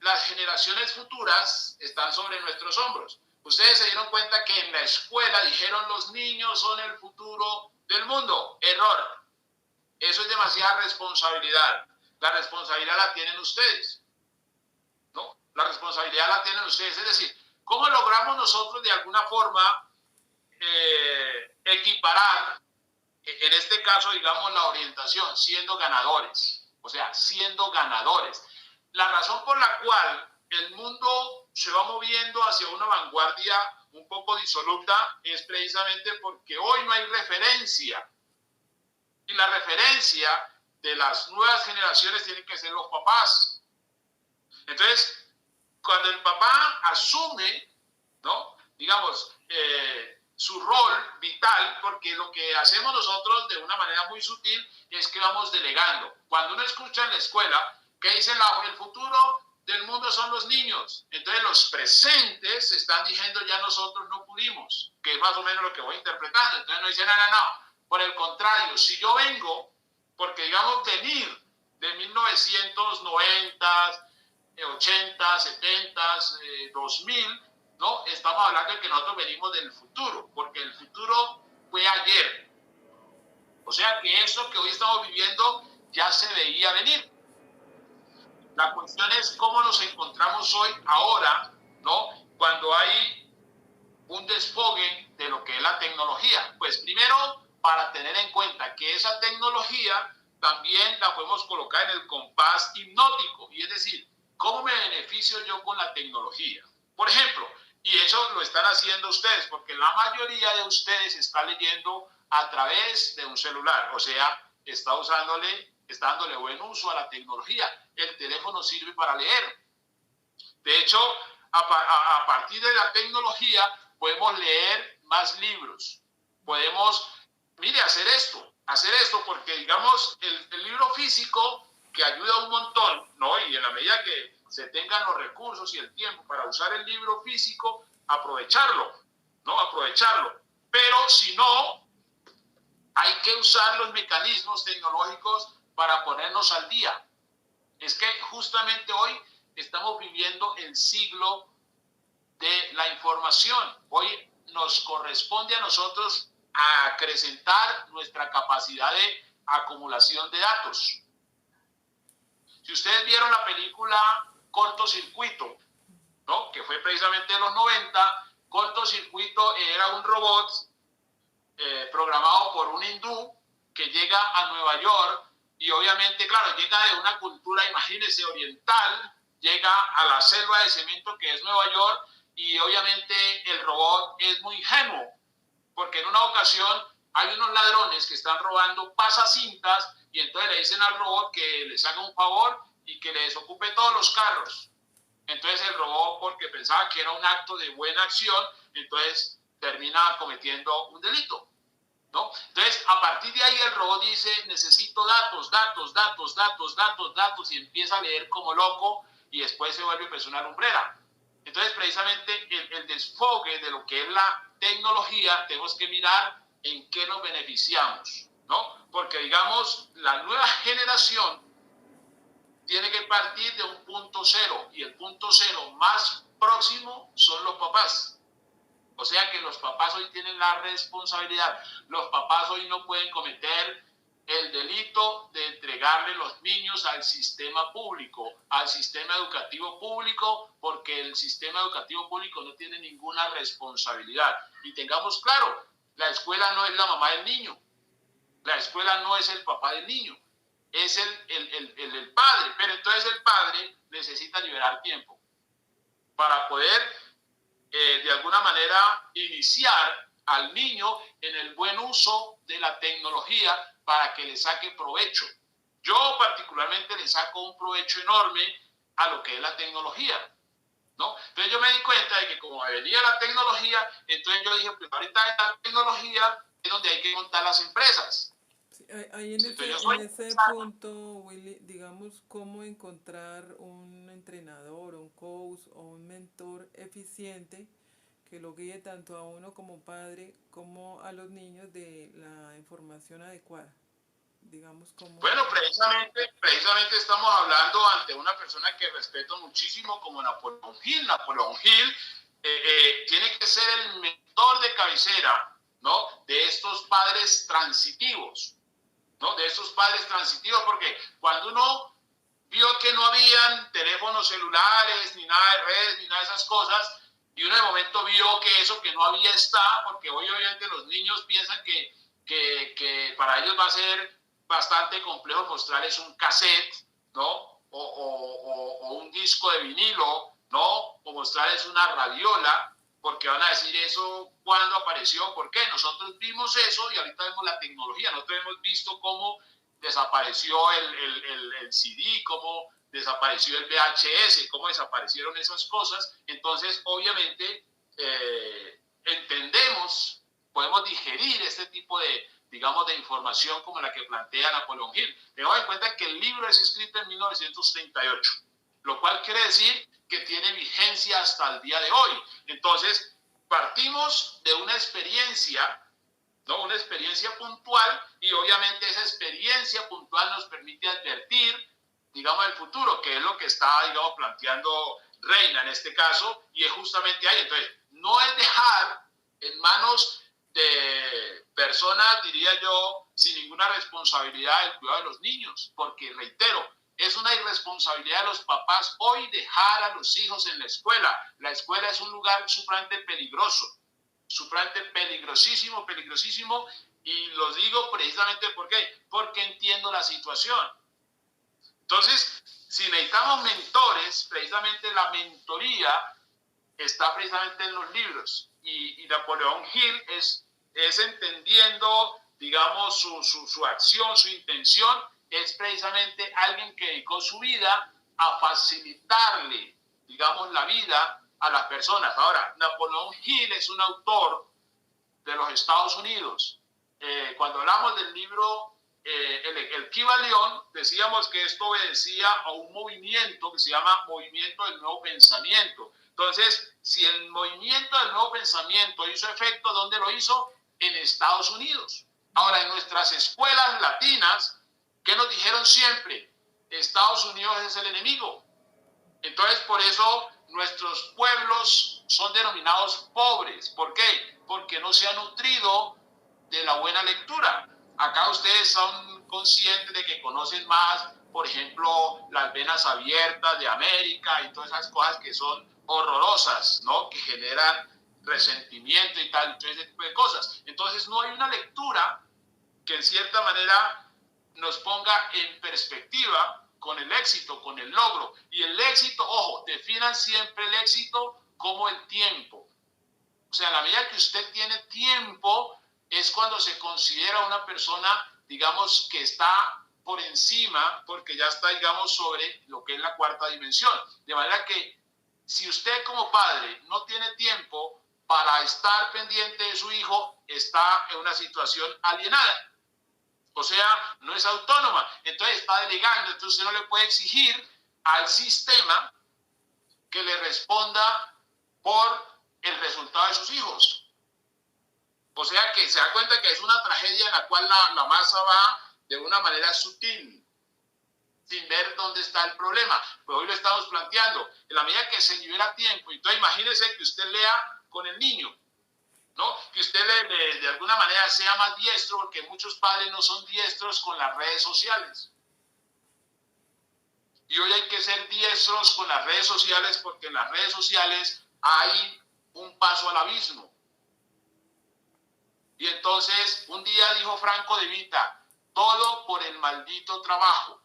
las generaciones futuras están sobre nuestros hombros. Ustedes se dieron cuenta que en la escuela dijeron los niños son el futuro del mundo. Error. Eso es demasiada responsabilidad. La responsabilidad la tienen ustedes, ¿no? La responsabilidad la tienen ustedes. Es decir, ¿cómo logramos nosotros de alguna forma equiparar, en este caso, digamos, la orientación, siendo ganadores? O sea, siendo ganadores. La razón por la cual el mundo se va moviendo hacia una vanguardia un poco disoluta es precisamente porque hoy no hay referencia. Y la referencia de las nuevas generaciones tienen que ser los papás. Entonces, cuando el papá asume, ¿no?, digamos, su rol vital, porque lo que hacemos nosotros de una manera muy sutil es que vamos delegando. Cuando uno escucha en la escuela que dicen el futuro del mundo son los niños, entonces los presentes están diciendo ya nosotros no pudimos, que es más o menos lo que voy interpretando. Entonces no dicen no. Por el contrario, si yo vengo, porque digamos venir de 1990, 80, 70, 2000, ¿no? Estamos hablando de que nosotros venimos del futuro, porque el futuro fue ayer. O sea que eso que hoy estamos viviendo ya se veía venir. La cuestión es cómo nos encontramos hoy, ahora, ¿no?, cuando hay un desfogue de lo que es la tecnología. Pues primero, para tener en cuenta que esa tecnología también la podemos colocar en el compás hipnótico, y es decir, ¿cómo me beneficio yo con la tecnología? Por ejemplo, y eso lo están haciendo ustedes, porque la mayoría de ustedes está leyendo a través de un celular, o sea, está dándole buen uso a la tecnología. El teléfono sirve para leer. De hecho, a partir de la tecnología podemos leer más libros. Podemos, mire, hacer esto, porque digamos, el libro físico, que ayuda un montón, ¿no? Y en la medida que se tengan los recursos y el tiempo para usar el libro físico, aprovecharlo, ¿no? Aprovecharlo. Pero si no, hay que usar los mecanismos tecnológicos para ponernos al día. Es que justamente hoy estamos viviendo el siglo de la información. Hoy nos corresponde a nosotros acrecentar nuestra capacidad de acumulación de datos. Si ustedes vieron la película Cortocircuito, ¿no?, que fue precisamente de los 90, Cortocircuito era un robot programado por un hindú que llega a Nueva York y obviamente, claro, llega de una cultura, imagínense, oriental, llega a la selva de cemento que es Nueva York, y obviamente el robot es muy ingenuo, porque en una ocasión hay unos ladrones que están robando pasacintas y entonces le dicen al robot que les haga un favor y que le desocupe todos los carros. Entonces el robot, porque pensaba que era un acto de buena acción, entonces termina cometiendo un delito, ¿no? Entonces, a partir de ahí el robot dice, necesito datos, y empieza a leer como loco y después se vuelve pues una lumbrera. Entonces, precisamente el desfogue de lo que es la tecnología, tenemos que mirar en qué nos beneficiamos, ¿no? Porque, digamos, la nueva generación tiene que partir de un punto cero, y el punto cero más próximo son los papás. O sea que los papás hoy tienen la responsabilidad. Los papás hoy no pueden cometer el delito de entregarle los niños al sistema público, al sistema educativo público, porque el sistema educativo público no tiene ninguna responsabilidad. Y tengamos claro, la escuela no es la mamá del niño, la escuela no es el papá del niño, es el padre. Pero entonces el padre necesita liberar tiempo para poder de alguna manera iniciar al niño en el buen uso de la tecnología para que le saque provecho. Yo particularmente le saco un provecho enorme a lo que es la tecnología, ¿no? Entonces yo me di cuenta de que como venía la tecnología, entonces yo dije, pues ahorita la tecnología es donde hay que montar las empresas. Sí, ahí en ese punto, Willy, digamos, cómo encontrar un entrenador, un coach o un mentor eficiente que lo guíe tanto a uno como padre como a los niños de la información adecuada. digamos, como... Bueno, precisamente estamos hablando ante una persona que respeto muchísimo como Napoleón Hill. Napoleón Hill tiene que ser el mentor de cabecera, ¿no?, de estos padres transitivos, ¿no? De estos padres transitivos, porque cuando uno vio que no habían teléfonos celulares, ni nada de redes, ni nada de esas cosas, y uno de momento vio que eso que no había está, porque hoy obviamente los niños piensan que para ellos va a ser bastante complejo mostrarles un cassette, ¿no? O un disco de vinilo, ¿no? O mostrarles una radiola, porque van a decir eso, ¿cuándo apareció? ¿Por qué? Nosotros vimos eso y ahorita vemos la tecnología. Nosotros hemos visto cómo desapareció el CD, cómo desapareció el VHS, cómo desaparecieron esas cosas. Entonces, obviamente, entendemos, podemos digerir este tipo de, digamos, de información como la que plantea Napoleón Hill. Tengamos en cuenta que el libro es escrito en 1938, lo cual quiere decir que tiene vigencia hasta el día de hoy. Entonces, partimos de una experiencia, ¿no? Una experiencia puntual, y obviamente esa experiencia puntual nos permite advertir, digamos, el futuro, que es lo que está, digamos, planteando Reina en este caso, y es justamente ahí. Entonces, no es dejar en manos de personas, diría yo, sin ninguna responsabilidad el cuidado de los niños, porque, reitero, es una irresponsabilidad de los papás hoy dejar a los hijos en la escuela. La escuela es un lugar supremamente peligroso, supremamente peligrosísimo, peligrosísimo, y lo digo precisamente ¿por qué? Porque entiendo la situación. Entonces, si necesitamos mentores, precisamente la mentoría está precisamente en los libros, y Napoleón Hill es entendiendo, digamos, su acción, su intención, es precisamente alguien que dedicó su vida a facilitarle, digamos, la vida a las personas. Ahora, Napoleón Hill es un autor de los Estados Unidos. Cuando hablamos del libro el Kybalión, decíamos que esto obedecía a un movimiento que se llama Movimiento del Nuevo Pensamiento. Entonces, si el movimiento del nuevo pensamiento hizo efecto, ¿dónde lo hizo? En Estados Unidos. Ahora, en nuestras escuelas latinas, ¿qué nos dijeron siempre? Estados Unidos es el enemigo. Entonces, por eso nuestros pueblos son denominados pobres. ¿Por qué? Porque no se han nutrido de la buena lectura. Acá ustedes son conscientes de que conocen más, por ejemplo, las venas abiertas de América y todas esas cosas que son horrorosas, ¿no? Que generan resentimiento y tal, todo ese tipo de cosas. Entonces, no hay una lectura que en cierta manera nos ponga en perspectiva con el éxito, con el logro. Y el éxito, ojo, definan siempre el éxito como el tiempo. O sea, a la medida que usted tiene tiempo, es cuando se considera una persona, digamos, que está por encima, porque ya está, digamos, sobre lo que es la cuarta dimensión. De manera que si usted como padre no tiene tiempo para estar pendiente de su hijo, está en una situación alienada. O sea, no es autónoma, entonces está delegando. Entonces usted no le puede exigir al sistema que le responda por el resultado de sus hijos. O sea que se da cuenta que es una tragedia en la cual la masa va de una manera sutil, sin ver dónde está el problema. Pues hoy lo estamos planteando. En la medida que se libera tiempo, entonces imagínese que usted lea con el niño, ¿no? Que usted de alguna manera sea más diestro, porque muchos padres no son diestros con las redes sociales. Y hoy hay que ser diestros con las redes sociales, porque en las redes sociales hay un paso al abismo. Y entonces un día dijo Franco de Vita, todo por el maldito trabajo.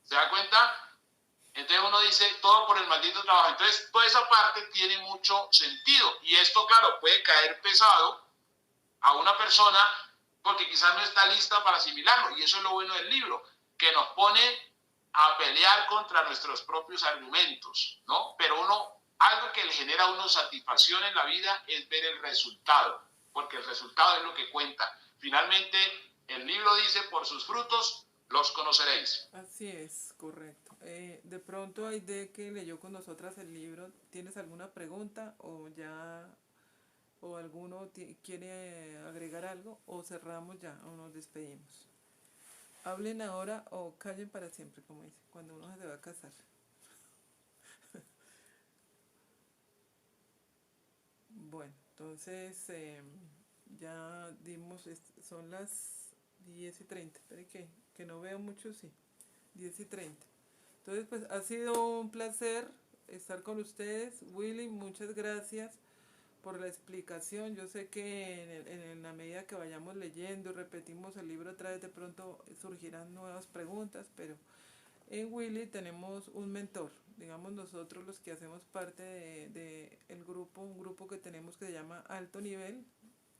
¿Se da cuenta? Entonces uno dice, todo por el maldito trabajo. Entonces toda esa parte tiene mucho sentido. Y esto, claro, puede caer pesado a una persona porque quizás no está lista para asimilarlo. Y eso es lo bueno del libro, que nos pone a pelear contra nuestros propios argumentos, ¿no? Pero algo que le genera a uno satisfacción en la vida es ver el resultado, porque el resultado es lo que cuenta. Finalmente, el libro dice, por sus frutos los conoceréis. Así es, correcto. De pronto, Aide, que leyó con nosotras el libro, ¿tienes alguna pregunta o alguno quiere agregar algo, o cerramos ya o nos despedimos? Hablen ahora o callen para siempre, como dice, cuando uno se va a casar. Bueno, entonces ya dimos, son las 10:30. Espere que no veo mucho, sí, 10:30. Entonces, pues ha sido un placer estar con ustedes. Willy, muchas gracias por la explicación. Yo sé que en la medida que vayamos leyendo y repetimos el libro otra vez, de pronto surgirán nuevas preguntas, pero en Willy tenemos un mentor, digamos nosotros los que hacemos parte de el grupo, un grupo que tenemos que se llama Alto Nivel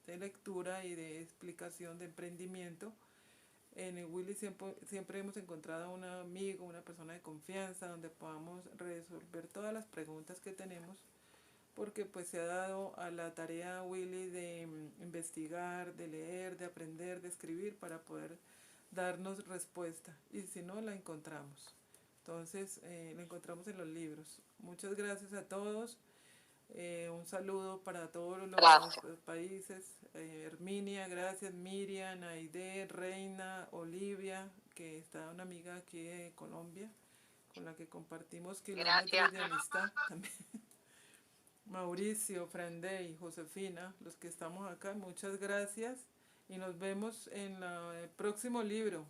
de Lectura y de Explicación de Emprendimiento. En el Willy siempre hemos encontrado un amigo, una persona de confianza donde podamos resolver todas las preguntas que tenemos, porque pues se ha dado a la tarea Willy de investigar, de leer, de aprender, de escribir para poder darnos respuesta, y si no la encontramos. Entonces la encontramos en los libros. Muchas gracias a todos. Un saludo para todos los países. Herminia, gracias. Miriam, Aide, Reina, Olivia, que está una amiga aquí de Colombia, con la que compartimos kilómetros de amistad también. Mauricio, Frandey, Josefina, los que estamos acá, muchas gracias y nos vemos en el próximo libro.